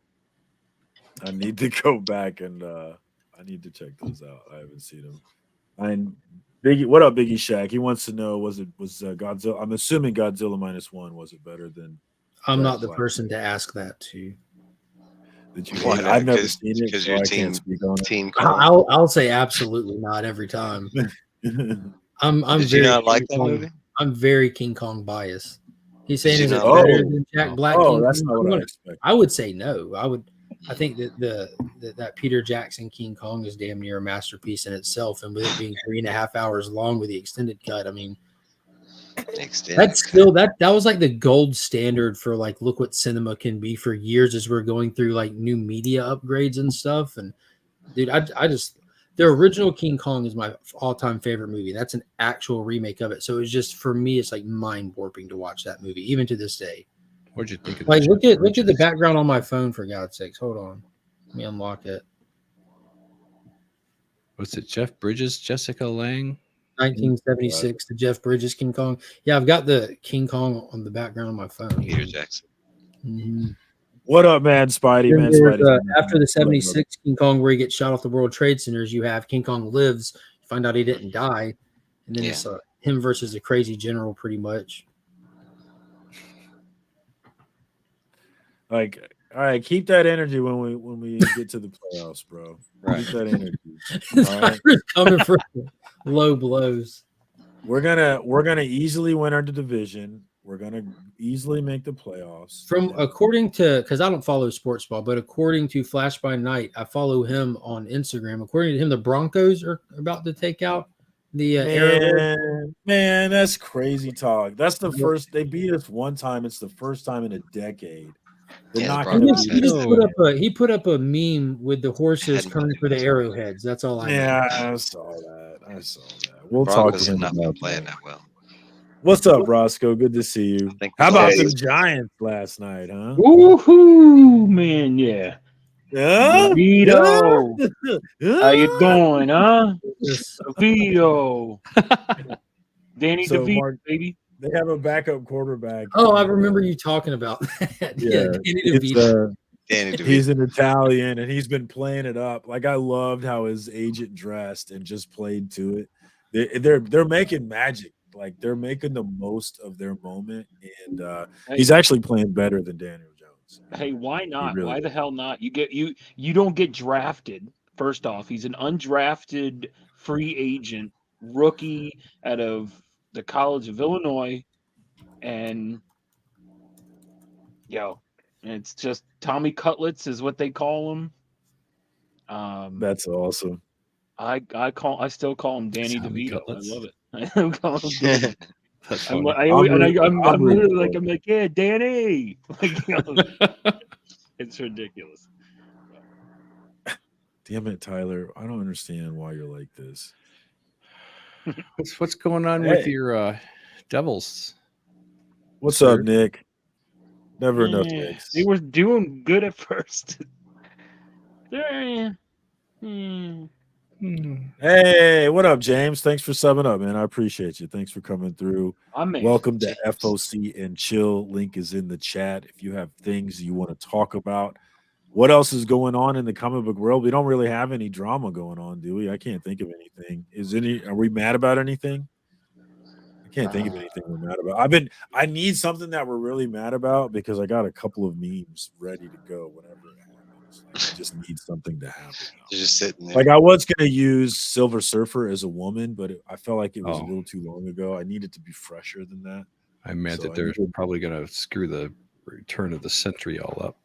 I need to go back and I need to check those out. I haven't seen them. And Biggie, what up, Biggie Shaq? He wants to know: was Godzilla? I'm assuming Godzilla -1 was it better than? I'm Right, not the black. person to ask that to. That you Why hate? not? I've never seen it, Because so you're I can't speak on it. Team Kong. I'll say absolutely not every time. I'm Did you very not like King that Kong- movie? I'm very King Kong biased. He's saying, you is it not better like- than Jack Oh. Black? Oh, King that's Kong? not what I expected. I would say no. I think that that Peter Jackson King Kong is damn near a masterpiece in itself, and with it being 3.5 hours long with the extended cut, I mean, that's still that was like the gold standard for like look what cinema can be for years as we're going through like new media upgrades and stuff. And dude, I just the original King Kong is my all-time favorite movie. That's an actual remake of it. So it's just for me, it's like mind warping to watch that movie, even to this day. What'd you think of Like the look Jeff at the Bridges? background on my phone for God's sakes. Hold on. Let me unlock it. What's it? Jeff Bridges, Jessica Lange? 1976, the Jeff Bridges King Kong. Yeah, I've got the King Kong on the background on my phone. Peter Jackson. Mhm. What up, man? Spidey, Then man. there's, Spidey's after the 76 King Kong, where he gets shot off the World Trade Centers, you have King Kong Lives. You find out he didn't die. And then Yeah. it's him versus a crazy general, pretty much. Like, all right, keep that energy when we get to the playoffs, bro. Right. Keep that energy. All right. Tyler's coming for low blows. We're gonna easily win our division. We're gonna easily make the playoffs. According to, because I don't follow sports ball, but according to Flash by Night, I follow him on Instagram. According to him, the Broncos are about to take out the Arrowhead. Man, that's crazy talk. That's the first they beat us one time. It's the first time in a decade. They're Yeah, the not Broncos gonna He beat just us. he put up a meme with the horses Hadn't coming for the arrowheads. That's all I know. Yeah, I saw that. We'll Broncos talk to have him not been about playing that. that well. What's up, Roscoe? Good to see you. think How it's about all- the Giants last night, huh? Woohoo, man, yeah. Yeah? Vito. Yeah? How you doing, huh? Yes. Vito. Danny So, DeVito, Mark, baby. they have a backup quarterback. Oh, I remember you talking about that. Yeah, Danny it's, DeVito. Danny DeVito. he's an Italian, and he's been playing it up. Like, I loved how his agent dressed and just played to it. They're making magic. Like, they're making the most of their moment, and he's actually playing better than Daniel Jones. Hey, why not? really Why the is. hell not? You don't get drafted. First off, he's an undrafted free agent rookie out of the College of Illinois, and it's just Tommy Cutlets is what they call him. That's awesome. I still call him Danny Tommy DeVito. Cutlets. I love it. I call him Danny. That's I'm, funny. I'm rooting literally for like, him. I'm like, yeah, Danny. Like, it's ridiculous. Damn it, Tyler. I don't understand why you're like this. What's going on with Hey. your Devils? What's Sir? up, Nick? Never enough Yeah, Nicks. they were doing good at first. Hmm. Hey, what up, James? Thanks for subbing up, man. I appreciate you. Thanks for coming through. I mean, Welcome to James. FOC and Chill. Link is in the chat. If you have things you want to talk about, what else is going on in the comic book world? We don't really have any drama going on, do we? I can't think of anything. Are we mad about anything? I can't think of anything we're mad about. I need something that we're really mad about because I got a couple of memes ready to go whenever it happens. Like, I just need something to happen. You're just sitting there. Like, I was gonna use Silver Surfer as a woman, but I felt like it was a Oh. little too long ago. I needed to be fresher than that. I'm mad So that I they're need- probably going to screw the return of the century all up.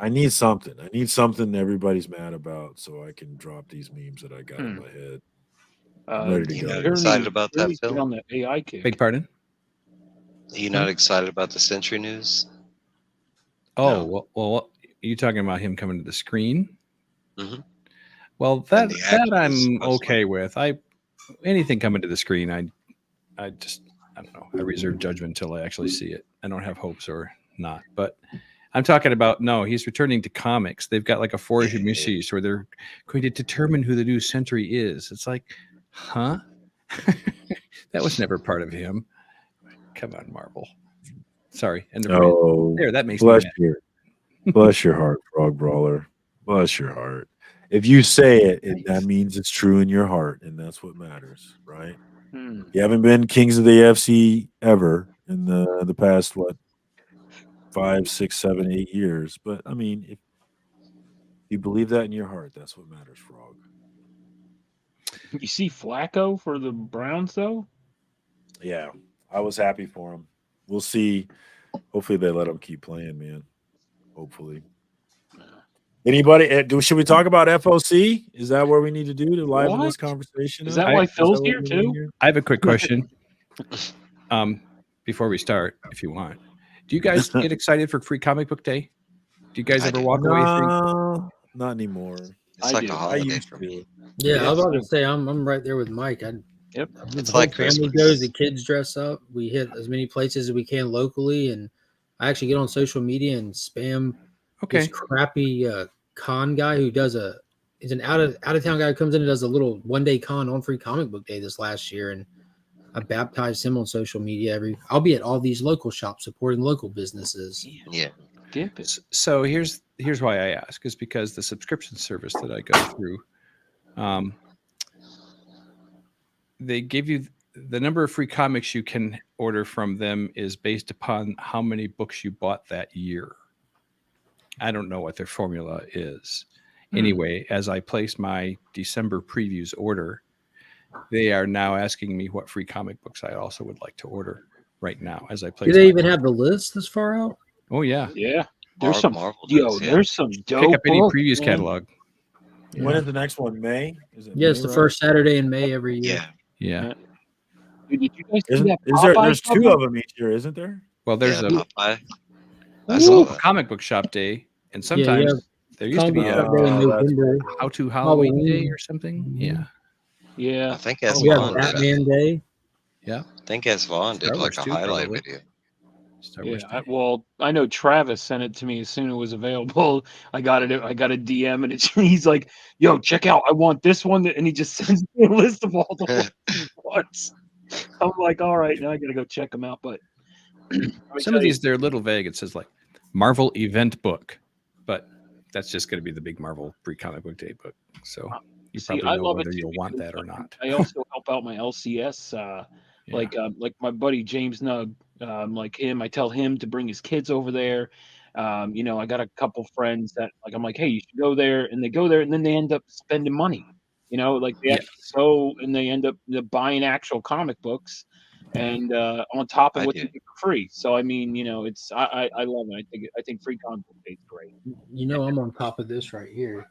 I need something. I need something everybody's mad about so I can drop these memes that I got in my head. I'm ready to You go. know, excited about that, Get Phil? on the AI kick. Beg pardon? Are you not excited about the Century news? Oh, No. well, are you talking about him coming to the screen? Mhm. Well, And that the actors, I'm supposedly. okay with. Anything coming to the screen, I don't know. I reserve judgment until I actually see it. I don't have hopes or not, but I'm talking about he's returning to comics. They've got like a Forge Yeah. Mishi's where they're going to determine who the new Sentry is. It's like, huh? That was never part of him. Come on, Marvel. Sorry. And Oh, there, that makes bless me mad. bless your heart, Frog Brawler. Bless your heart. If you say it, that means it's true in your heart, and that's what matters, right? Hmm. You haven't been kings of the AFC ever in the past 5, 6, 7, 8 years, but I mean, You believe that in your heart. That's what matters, Frog. You see Flacco for the Browns though? Yeah, I was happy for him. We'll see. Hopefully, they let him keep playing, man. Hopefully. Anybody? Should we talk about FOC? Is that where we need to do to liven this What? conversation? Is up? that why Is Phil's what here we're doing too? here? I have a quick question. Before we start, if you want, do you guys get excited for Free Comic Book Day? Do you guys I ever do. walk away free? No, not anymore. It's I like do. a I holiday used for me. to. Yeah, I was about Yeah. to say I'm right there with Mike. Yep. It's the whole like family Christmas. goes, the kids dress up. We hit as many places as we can locally, and I actually get on social media and spam this Okay. crappy con guy who does he's an out of town guy who comes in and does a little 1-day con on Free Comic Book Day this last year, and I baptized him on social media. I'll be at all these local shops supporting local businesses. Yeah. Skip it. So here's why I ask is because the subscription service that I go through, they give you the number of free comics you can order from them is based upon how many books you bought that year. I don't know what their formula is. Anyway, as I place my December previews order, they are now asking me what free comic books I also would like to order right now as I place. Do they my even order. have the list this far out? Oh yeah. Yeah. There's some Marvel yo, does, yeah. there's some dope. Pick up any books, previews man. catalog. When is the next one? May? Is it Yeah, May, it's the right? first Saturday in May every year. Yeah. Yeah. Dude, did you guys see Isn't that is there? Popeye There's two cover? of them each year, isn't there? Well, there's Yeah, a Popeye. I saw that. comic book shop day, and Yeah, sometimes yeah. there used to be Comic a Shop Day in that's November. cool. how to Halloween day Halloween. or something. Yeah. Yeah. I think as We have Vaughn did. Batman Day. Yeah. I think as Vaughn did Star like Wars a too, highlight probably. video. Star Wars Yeah, day. well, I know Travis sent it to me as soon as it was available. I got it. I got a DM, and he's like, "Yo, check out! I want this one," and he just sends me a list of all the ones he wants. I'm like, "All right, now I gotta go check them out." But Some of these they're a little vague. It says like Marvel event book, but that's just going to be the big Marvel pre-comic book day book. So you See, probably I know love it whether too you'll want because that or not. I also help out my LCS, Yeah. like my buddy James Nugg, like him. I tell him to bring his kids over there. I got a couple friends that like I'm like, hey, you should go there, and they go there, and then they end up spending money. Like they Yeah. actually go and they end up buying actual comic books, and on top of I what do. they get for free. So I mean, it's I love it. I think free comic book day is great. I'm on top of this right here.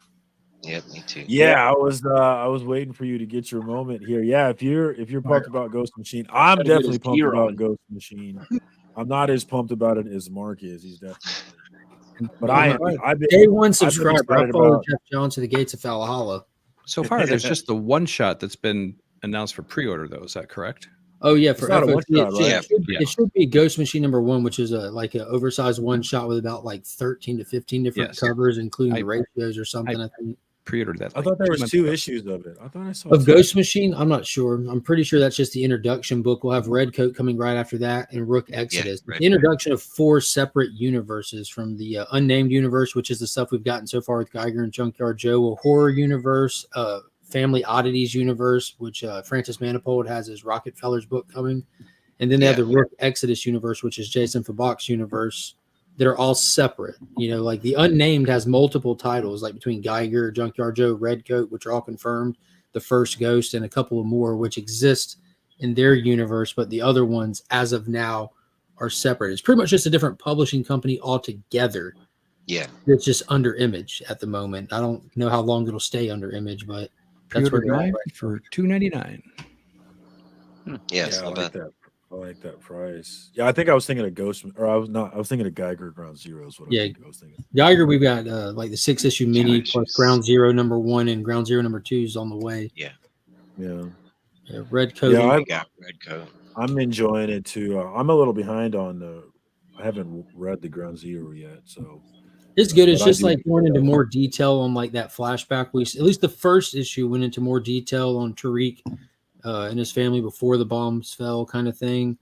Yeah, me too. Yeah, I was waiting for you to get your moment here. Yeah, if you're pumped about Ghost Machine, I'm Gotta get definitely his pumped gear about on. Ghost Machine. I'm not as pumped about it as Mark is. He's definitely, but I am. I've been Day one subscriber. I excited followed about- Jeff John to the gates of Valhalla. So far, there's just the one shot that's been announced for pre-order, though. Is that correct? Oh yeah, for It's not a FOC, one-shot, right? Yeah. it should be Ghost Machine #1, which is like an oversized one shot with about like 13 to 15 different Yes. covers, including I- the ratios or something. I think Pre-ordered that. I like thought there 2 was months 2 ago. issues of it. I thought I saw of 2. Ghost Machine. I'm not sure. I'm pretty sure that's just the introduction book. We'll have Red Coat coming right after that, and Rook Exodus. Red the introduction of 4 separate universes from the unnamed universe, which is the stuff we've gotten so far with Geiger and Junkyard Joe. A horror universe, Family Oddities universe, which Francis Manifold has his Rockefeller's book coming. And then they have the Rook Exodus universe, which is Jason Fabok's universe. That are all separate. Like the unnamed has multiple titles, like between Geiger, Junkyard Joe, Redcoat, which are all confirmed, the first Ghost, and a couple of more, which exist in their universe, but the other ones, as of now, are separate. It's pretty much just a different publishing company altogether. Yeah. It's just under Image at the moment. I don't know how long it'll stay under Image, but that's where Pre-order they're at. live for $2.99. Yes, I not like bad. that. I like that price. Yeah, I think I was thinking of Ghost, or I was not. I was thinking of Geiger Ground Zero. Is what I was thinking. Geiger, we've got like the 6-issue mini Two plus issues. Ground Zero #1 and Ground Zero #2 is on the way. Yeah. Red Coat. Yeah, We got Red Coat. I'm enjoying it too. I'm a little behind on the. I haven't read the Ground Zero yet, so It's good. It's But I just do- like going into more detail on like that flashback. At least the first issue went into more detail on Tariq and his family before the bombs fell, kind of thing.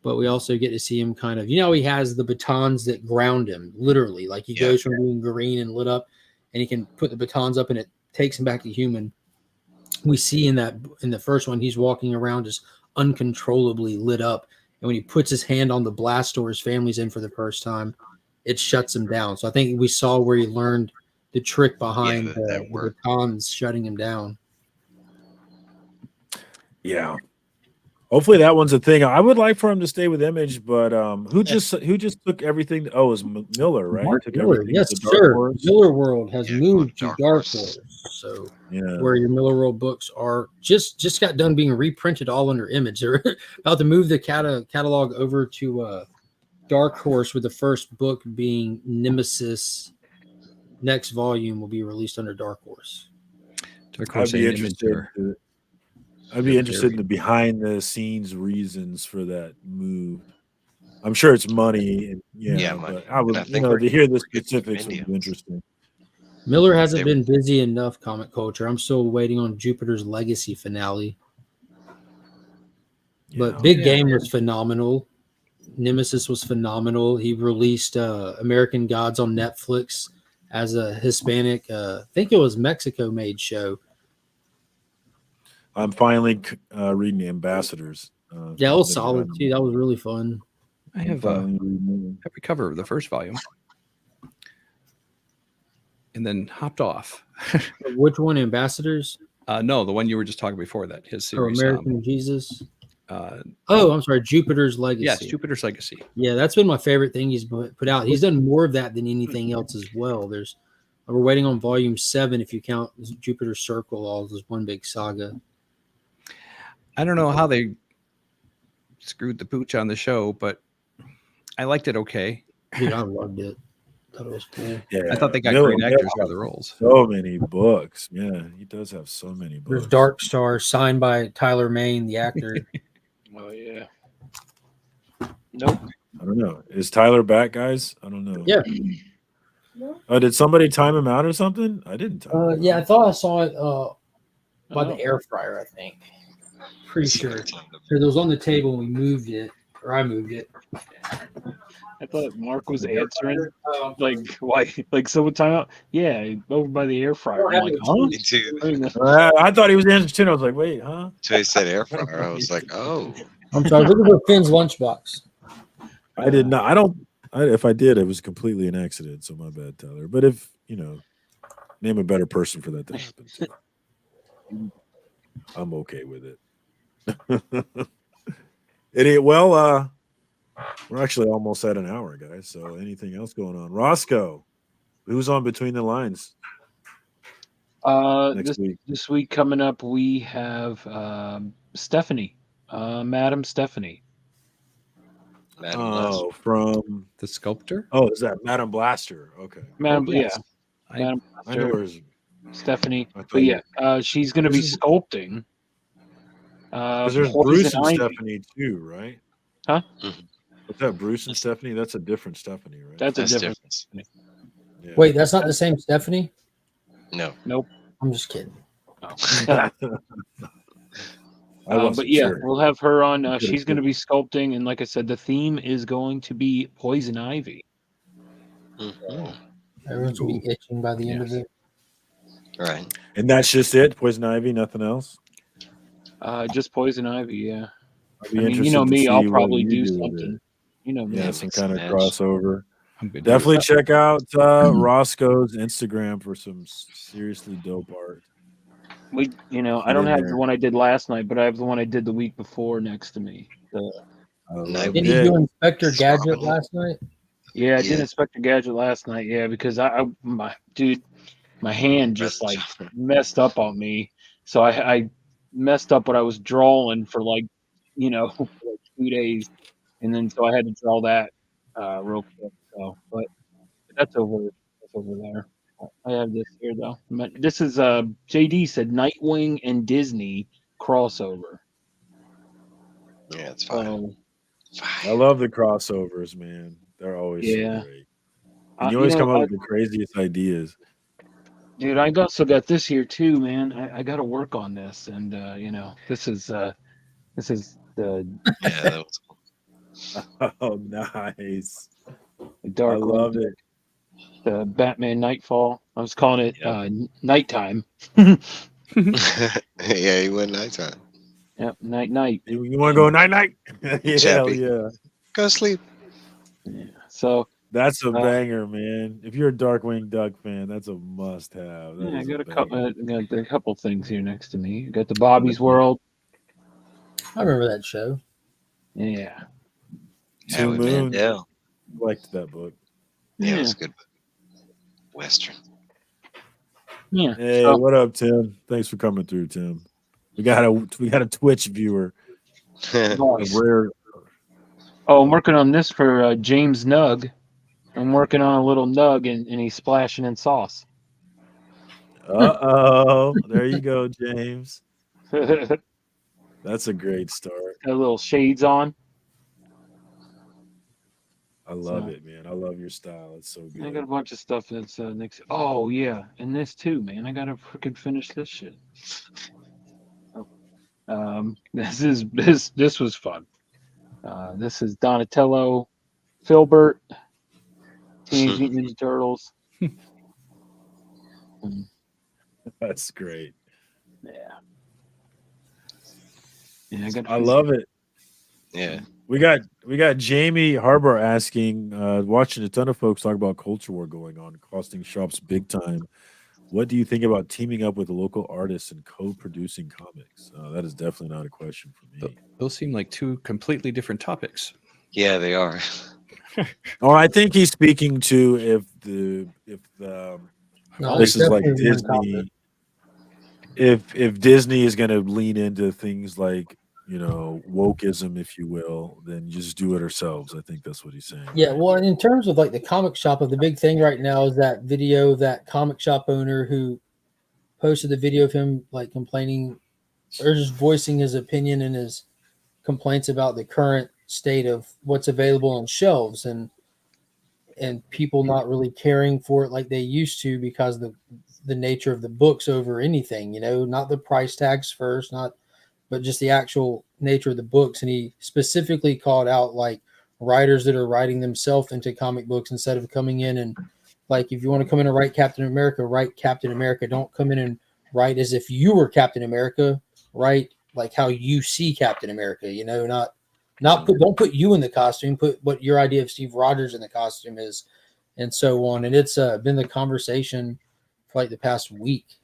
But we also get to see him kind of, he has the batons that ground him, literally. Like he goes from being green and lit up, and he can put the batons up, and it takes him back to human. We see in the first one, he's walking around just uncontrollably lit up, and when he puts his hand on the blast door his family's in for the first time, it shuts him down. So I think we saw where he learned the trick behind that the worked. batons shutting him down. Yeah. Hopefully that one's a thing. I would like for him to stay with Image, but who just took everything? Oh, it was Miller, right? Mark Took Miller, everything yes, to Dark sir. Horse. Miller World has Yeah, moved to Dark Dark Horse. Horse, so Yeah. where your Miller World books are just got done being reprinted all under Image. They're about to move the catalog over to Dark Horse, with the first book being Nemesis. Next volume will be released under Dark Horse. Dark I'd Horse be and interested. Image I'd be interested in the behind the scenes reasons for that move. I'm sure it's money, and Yeah, money. but I would, And I think to hear the we're getting specifics would be Indians. interesting. Miller hasn't They been busy enough, Comic Culture. I'm still waiting on Jupiter's Legacy finale. But Big Game was phenomenal. Nemesis was phenomenal. He released American Gods on Netflix as a Hispanic, I think it was Mexico-made show. I'm finally reading the Ambassadors. Yeah, it was solid too. That was really fun. I have every cover of the first volume, and then hopped off. Which one, Ambassadors? No, the one you were just talking before that. His series, American Jesus. Oh, I'm sorry, Jupiter's Legacy. Yes, Jupiter's Legacy. Yeah, that's been my favorite thing he's put out. He's done more of that than anything else as well. We're waiting on volume 7 if you count Jupiter's Circle all as one big saga. I don't know how they screwed the pooch on the show, but I liked it okay. Dude, I loved it. Thought it was cool. Yeah, I thought they got great actors for the roles. So many books. Yeah, he does have so many books. There's Dark Star, signed by Tyler Mane, the actor. Oh yeah. Nope. I don't know. Is Tyler back, guys? I don't know. Yeah. Oh, did somebody time him out or something? I didn't time him Yeah, I out. thought I saw it by the air fryer, I think. Pretty sure. Because it was on the table and we moved it, or I moved it. I thought Mark was answering, like, why? Like, so what time out? Yeah, over by the air fryer. I'm like, huh? Me too. I thought he was interested. I was like, wait, huh? Until he said air fryer, I was like, oh. I'm sorry. Look at Finn's lunchbox. I did not. If I did, it was completely an accident. So my bad, Tyler. But if, name a better person for that to happen to. I'm okay with it. Well, we're actually almost at an hour, guys. So anything else going on? Roscoe, who's on Between the Lines? Next week. This week coming up, we have Stephanie, Madam Stephanie. Oh, from The Sculptor? Oh, is that Madam Blaster? Okay. Madam, yes. Madam I know Blaster, where's Stephanie. I thought But you- yeah, she's going to be sculpting. because there's Poison Bruce and Ivy. Stephanie too, right? Huh? What's that? Bruce and Stephanie? That's a different Stephanie, right? That's a That's different. different. Yeah. Wait, that's not the same Stephanie? No. Nope. I'm just kidding. I wasn't But yeah, sure. we'll have her on. could've She's going to said- be sculpting, and like I said, the theme is going to be Poison Ivy. Mhm. Everyone's going to be itching by the end of it. Right. And that's just it. Poison Ivy, nothing else. Just Poison Ivy, yeah. I'll be I mean, you interested know to me, see I'll what probably you do with something. it. You know me. Yeah, Yeah, some mix kind of and match. crossover. I'm good. Definitely check out Roscoe's Instagram for some seriously dope art. I don't have the one I did last night, but I have the one I did the week before next to me. I love Night Did it. he do Inspector It's Gadget phenomenal. last night? Yeah, I did Yeah. Inspector Gadget last night. Yeah, because my hand just Best like job. messed up on me. So I messed up what I was drawing for like 2 days, and then so I had to draw that real quick. So, but that's over there. I have this here though. This is JD said Nightwing and Disney crossover. Yeah, it's fine. So I love the crossovers, man. They're always Yeah. so great. And you always come up with the craziest ideas. dude, I also got this here too, man. I got to work on this, and this is the Yeah, that was cool. Oh, nice. Dark I love it. the Batman Nightfall. I was calling it nighttime. Yeah, he went nighttime. Yep, night. You want to go night night? Hell Chappy. yeah. Go sleep. Yeah. So That's a banger, man. If you're a Darkwing Duck fan, that's a must-have. Yeah, I got a couple things here next to me. I got the Bobby's World. I remember that show. Yeah. Two Howie Moon. Mandel. Liked that book. Yeah, it was a good book. Western. Yeah. Hey, what up, Tim? Thanks for coming through, Tim. We got a Twitch viewer. A rare. Oh, I'm working on this for James Nug. I'm working on a little nug and he's splashing in sauce. There you go, James. Got That's a great start. little shades on. I love it, man. I love your style. It's so good. I got a bunch of stuff that's next. Oh yeah, and this too, man. I gotta freaking finish this shit. This was fun. This is Donatello, Filbert, Teenage Mutant Ninja Turtles. That's great. Yeah, I love it. Yeah. We got Jamie Harbor asking, watching a ton of folks talk about culture war going on, costing shops big time. What do you think about teaming up with local artists and co-producing comics? That is definitely not a question for me. Those seem like two completely different topics. Yeah, they are. I think he's speaking to if places like Disney, if Disney is going to lean into things like, you know, wokeism, if you will, then just do it ourselves. I think that's what he's saying. Yeah, well, and in terms of like the comic shop, the big thing right now is that video of that comic shop owner who posted the video of him like complaining or just voicing his opinion and his complaints about the current state of what's available on shelves and people not really caring for it like they used to because the nature of the books over anything, you know, not the price tags first, but just the actual nature of the books. And he specifically called out like writers that are writing themselves into comic books instead of coming in and like, if you want to come in and write Captain America, write Captain America. Don't come in and write as if you were Captain America, write like how you see Captain America, you know, don't put you in the costume, put what your idea of Steve Rogers in the costume is and so on. And it's been the conversation for like the past week.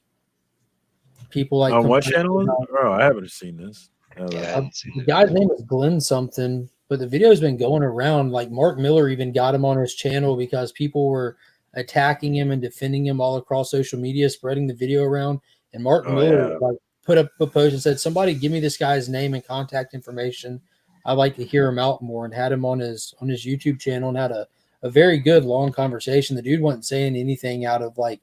People like on what channel? I haven't seen this. The guy's name is Glenn something, but the video's been going around. Like Mark Miller even got him on his channel because people were attacking him and defending him all across social media, spreading the video around. And Mark Miller like put up a post and said, "Somebody give me this guy's name and contact information. I'd like to hear him out more." And had him on his YouTube channel and had a very good long conversation. The dude wasn't saying anything out of like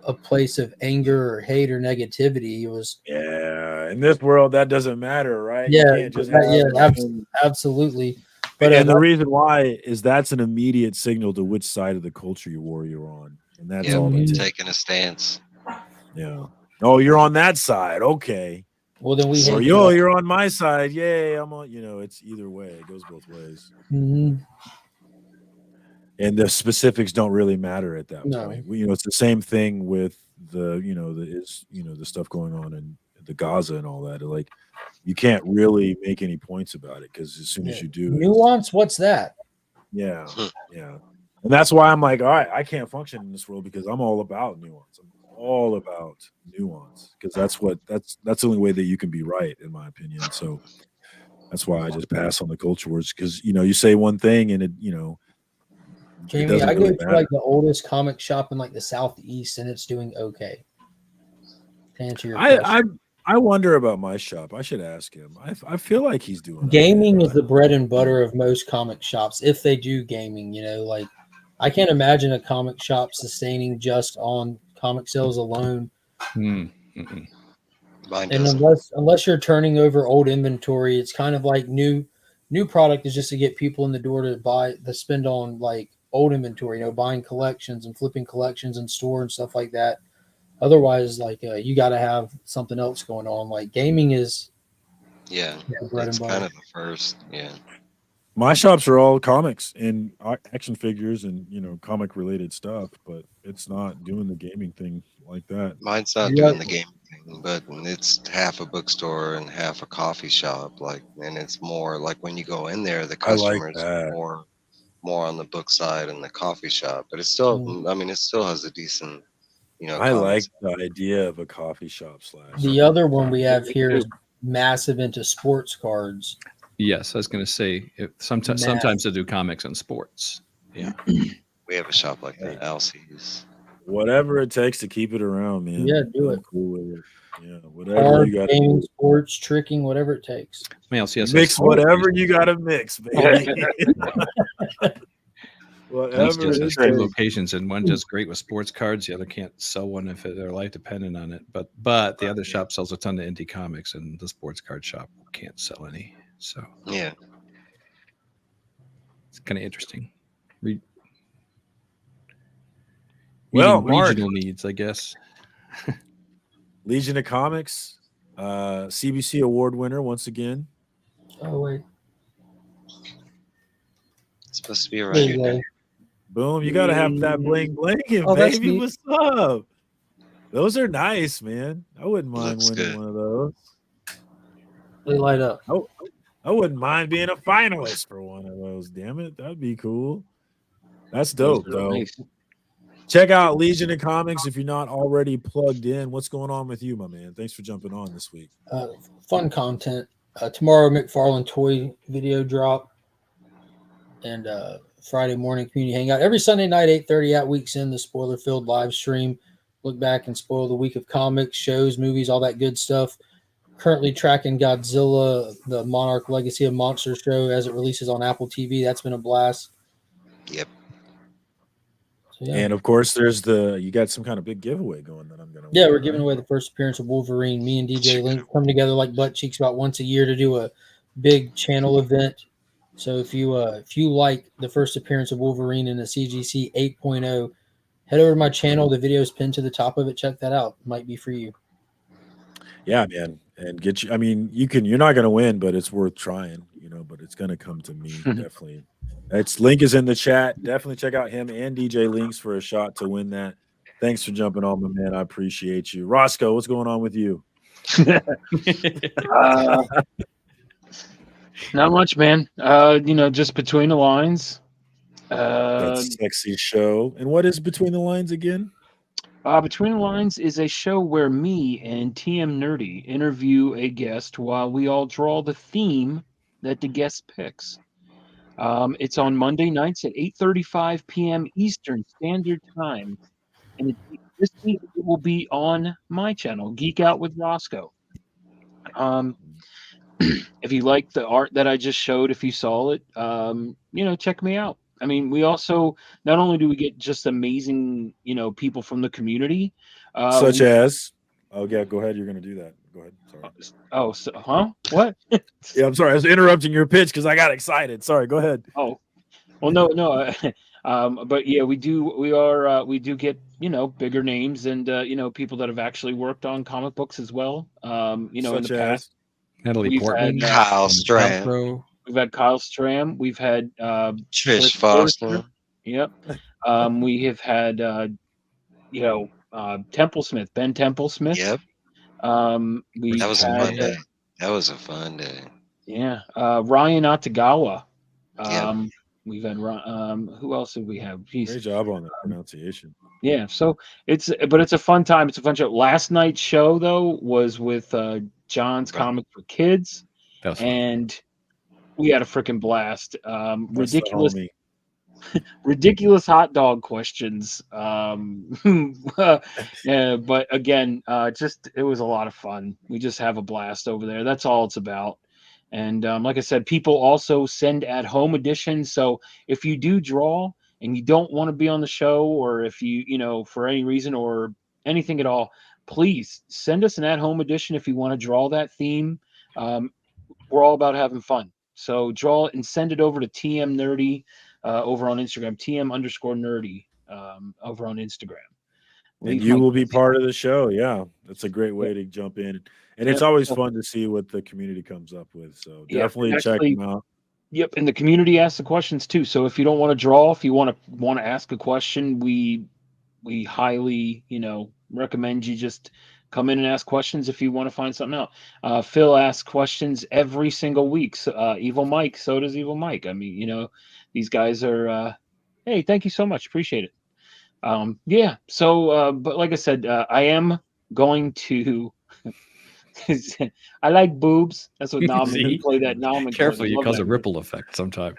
a place of anger or hate or negativity. It was in this world that doesn't matter, right? Absolutely. But the reason why is that's an immediate signal to which side of the culture war you're on, and that's all. Taking a stance. Yeah. Oh, you're on that side. Okay. Well, then you're on my side. Yay, I'm on. You know, it's either way. It goes both ways. Mm-hmm. And the specifics don't really matter at that point. You know, it's the same thing with the stuff going on in the Gaza and all that. Like, you can't really make any points about it because as soon as you do, nuance. What's that? Yeah, yeah. And that's why I'm like, all right, I can't function in this world because I'm all about nuance. I'm all about nuance because that's the only way that you can be right, in my opinion. So that's why I just pass on the culture wars because you say one thing and it Jamie, I go to like the oldest comic shop in like the Southeast, and it's doing okay. To answer your question. I wonder about my shop. I should ask him. I feel like he's doing gaming is the bread and butter of most comic shops if they do gaming. Like I can't imagine a comic shop sustaining just on comic sales alone. Mm-hmm. And unless you're turning over old inventory, it's kind of like new product is just to get people in the door to spend on like old inventory, buying collections and flipping collections in store and stuff like that. Otherwise, like you got to have something else going on. Like gaming is, it's kind of the first. Yeah, my shops are all comics and action figures and comic related stuff, but it's not doing the gaming thing like that. Mine's not doing the gaming thing, but it's half a bookstore and half a coffee shop. Like, and it's more like when you go in there, the customers are more on the book side and the coffee shop, but it's still, I mean, it still has a decent, I like comics. the idea of a coffee shop slash. The other one we have here is massive into sports cards. Yes, I was going to say sometimes they do comics and sports. Yeah, We have a shop like that, Elsie's. Whatever it takes to keep it around, man. Yeah, do I'm it. cool with it. Yeah, whatever Cards, you got gaming, to sports, tricking, whatever it takes. mix, whatever you got to mix, baby. Whatever Just it has two takes. locations, and one does great with sports cards. The other can't sell one if their life depended on it. But the other shop sells a ton of indie comics, and the sports card shop can't sell any. So Yeah. it's kind of interesting. Well, Meeting Mark, regional needs, I guess. Legion of Comics, CBC award winner once again. Oh wait, It's supposed to be there right you here. go. Boom, you got to have that bling blinging, Oh, that's baby. neat. What's up? Those are nice, man. I wouldn't mind Looks winning good. one of those. They light up. I wouldn't mind being a finalist for one of those. Damn it, that'd be cool. That's dope, Those are though. nice. Check out Legion of Comics if you're not already plugged in. What's going on with you, my man? Thanks for jumping on this week. Fun content. Tomorrow, McFarlane toy video drop, and Friday morning community hangout. Every Sunday night, 8:30 at Weeks In, the spoiler filled live stream. Look back and spoil the week of comics, shows, movies, all that good stuff. Currently tracking Godzilla, the Monarch Legacy of Monsters show as it releases on Apple TV. That's been a blast. Yep. So, yeah. And of course, you got some kind of big giveaway going that I'm gonna. Yeah, we're giving away the first appearance of Wolverine. Me and DJ Link come together like butt cheeks about once a year to do a big channel event. So if you like the first appearance of Wolverine in the CGC 8.0, head over to my channel. The video is pinned to the top of it. Check that out. Might be for you. Yeah, man, and get you. I mean, you're not gonna win, but it's worth trying. But it's gonna come to me definitely. Its link is in the chat. Definitely check out him and DJ Links for a shot to win that. Thanks for jumping on, my man. I appreciate you. Roscoe, what's going on with you? Not much, man. Just between the lines. That sexy show. And what is Between the Lines again? Between the Lines is a show where me and TM Nerdy interview a guest while we all draw the theme that the guest picks. It's on Monday nights at 8:35 p.m. Eastern Standard Time. And this week it will be on my channel, Geek Out with Roscoe. If you like the art that I just showed, if you saw it, check me out. I mean, we also, not only do we get just amazing, people from the community. Such as? Oh, yeah, go ahead. You're going to do that. Go ahead. Sorry. What? Yeah, I'm sorry. I was interrupting your pitch because I got excited. Sorry. Go ahead. Oh, well, no. But yeah, we do get, bigger names and, people that have actually worked on comic books as well. In the past. Natalie Portman, Kyle Stram. We've had Kyle Stram. We've had Trish Foster. Yep. We have had Temple Smith, Ben Temple Smith. Yep. That was a fun day. That was a fun day. Yeah. Ryan Atagawa. Yep. We've had who else did we have? Great job on the pronunciation. Yeah, so it's a fun time. It's a fun show. Last night's show though was with John's Comic for Kids, and we had a freaking blast. Ridiculous hot dog questions. Yeah, but again, it was a lot of fun. We just have a blast over there. That's all it's about. And like I said, people also send at-home editions. So if you do draw and you don't want to be on the show, or if you, for any reason or anything at all, please send us an at-home edition if you want to draw that theme. We're all about having fun. So draw it and send it over to TM Nerdy over on Instagram, TM_nerdy over on Instagram. And you will be part of the show. Yeah, that's a great way to jump in. And it's always fun to see what the community comes up with. So definitely check them out. Yep, and the community asks the questions too. So if you don't want to draw, if you want to ask a question, we highly, recommend you just come in and ask questions if you want to find something out. Phil asks questions every single week. So, Evil Mike, so does Evil Mike. I mean, these guys are. Hey, thank you so much. Appreciate it. Yeah. So, but like I said, I am going to. I like boobs. That's what Nam See? you play that Nam. Careful, you cause a ripple effect sometimes.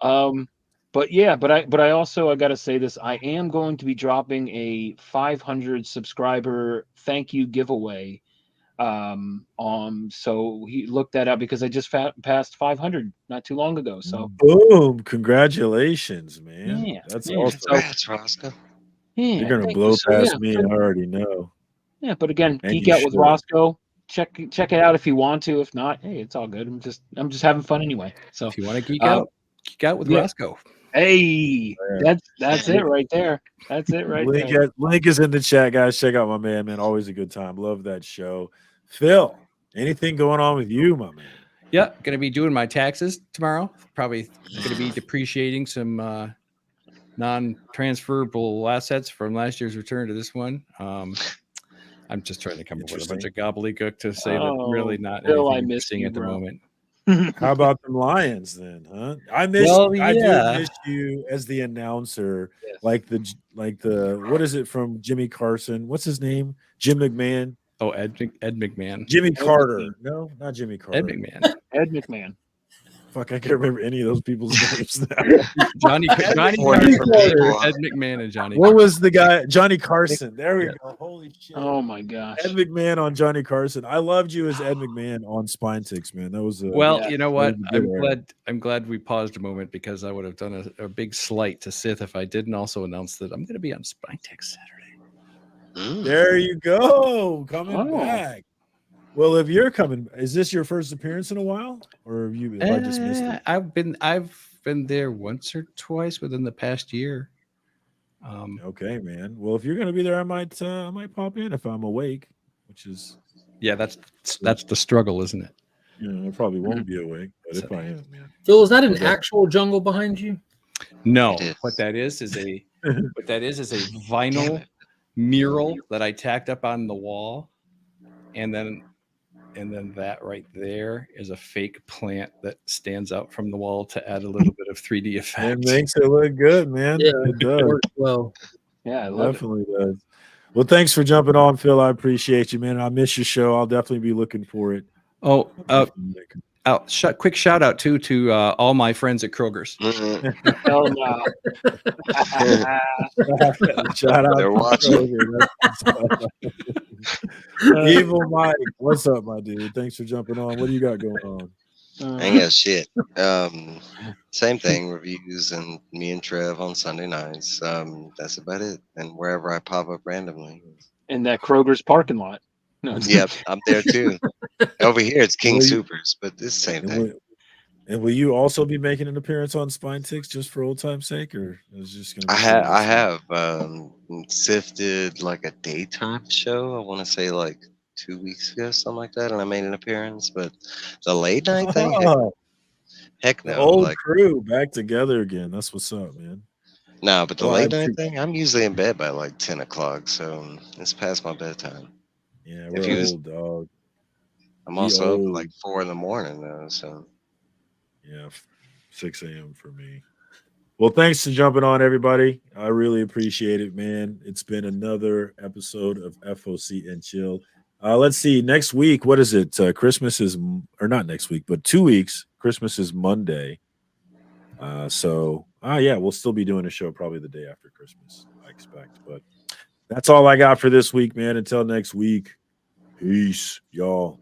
But yeah, but I also I gotta say this. I am going to be dropping a 500 subscriber thank you giveaway. So he looked that up because I just passed 500 not too long ago. So boom, congratulations, man. yeah, That's yeah. awesome. Congrats, Roscoe. Yeah, You're gonna thank blow you. So, past yeah, me, I already know. yeah, but again, And geek you out with should. Roscoe. Check it out if you want to. If not, hey, it's all good. I'm just having fun anyway. So If you want to geek uh, out with yeah. Roscoe. Hey, Yeah. that's it right there. That's it right there. Link is in the chat, guys. Check out my man, man. Always a good time. Love that show. Phil, anything going on with you, my man? Yeah, gonna be doing my taxes tomorrow. Probably gonna be depreciating some non-transferable assets from last year's return to this one. I'm just trying to come up with a bunch of gobbledygook to say that really not Phil, I anything missed interesting you, at the bro. moment. How about them Lions then, huh? I do miss you as the announcer, Yes. like the what is it from Jimmy Carson? What's his name? Jim McMahon. Oh, Ed McMahon. Jimmy Carter. McMahon. No, not Jimmy Carter. Ed McMahon. Ed McMahon. Fuck, I can't remember any of those people's names now. Johnny Carter. Ed McMahon and Johnny. What was the guy? Johnny Carson. There we go. Holy shit. Oh my gosh. Ed McMahon on Johnny Carson. I loved you as Ed McMahon on Spine Ticks, man. That was Well, yeah, you know what? that was a good I'm glad we paused a moment because I would have done a big slight to Sith if I didn't also announce that I'm going to be on Spine Tech Saturday. There you go. Coming Oh. back. Well, if you're coming, is this your first appearance in a while, or have I just missed it? I've been there once or twice within the past year. Okay, man. Well, if you're gonna be there, I might pop in if I'm awake, which is that's the struggle, isn't it? I probably won't be awake, but if I am, man. Phil, is that an actual jungle behind you? No, It is. what that is a vinyl mural that I tacked up on the wall, and then that right there is a fake plant that stands out from the wall to add a little bit of 3D effect. It makes it look good, man. Yeah, It does. works well. Yeah, I love Definitely does. Well, thanks for jumping on, Phil. I appreciate you, man. I miss your show. I'll definitely be looking for it. Oh, quick shout out to all my friends at Kroger's. Mhm. it. Hell no. Shout out They're to watching. Kroger. Evil Mike, what's up, my dude? Thanks for jumping on. What do you got going on? I ain't got shit. Same thing, reviews and me and Trev on Sunday nights. That's about it. And wherever I pop up randomly. In that Kroger's parking lot. No, Yep, I'm there too. Over here it's King Will you- Supers, but this same thing. And will you also be making an appearance on Spine Ticks just for old time's sake, or is it just gonna be I have sifted like a daytime show. I want to say like 2 weeks ago, something like that, and I made an appearance. But the late night thing, heck the no. old Like crew back together again. That's what's up, man. no, but the Well, late night thing, I'm usually in bed by like 10 o'clock, so it's past my bedtime. Yeah, If we're you was- old, dog. I'm We also up old. at like 4 in the morning though, so. Yeah, 6 a.m. for me. Well, thanks for jumping on, everybody. I really appreciate it, man. It's been another episode of FOC and Chill. Let's see. Next week, what is it? Christmas is, or not next week, but 2 weeks. Christmas is Monday. Yeah, we'll still be doing a show probably the day after Christmas, I expect. But that's all I got for this week, man. Until next week, peace, y'all.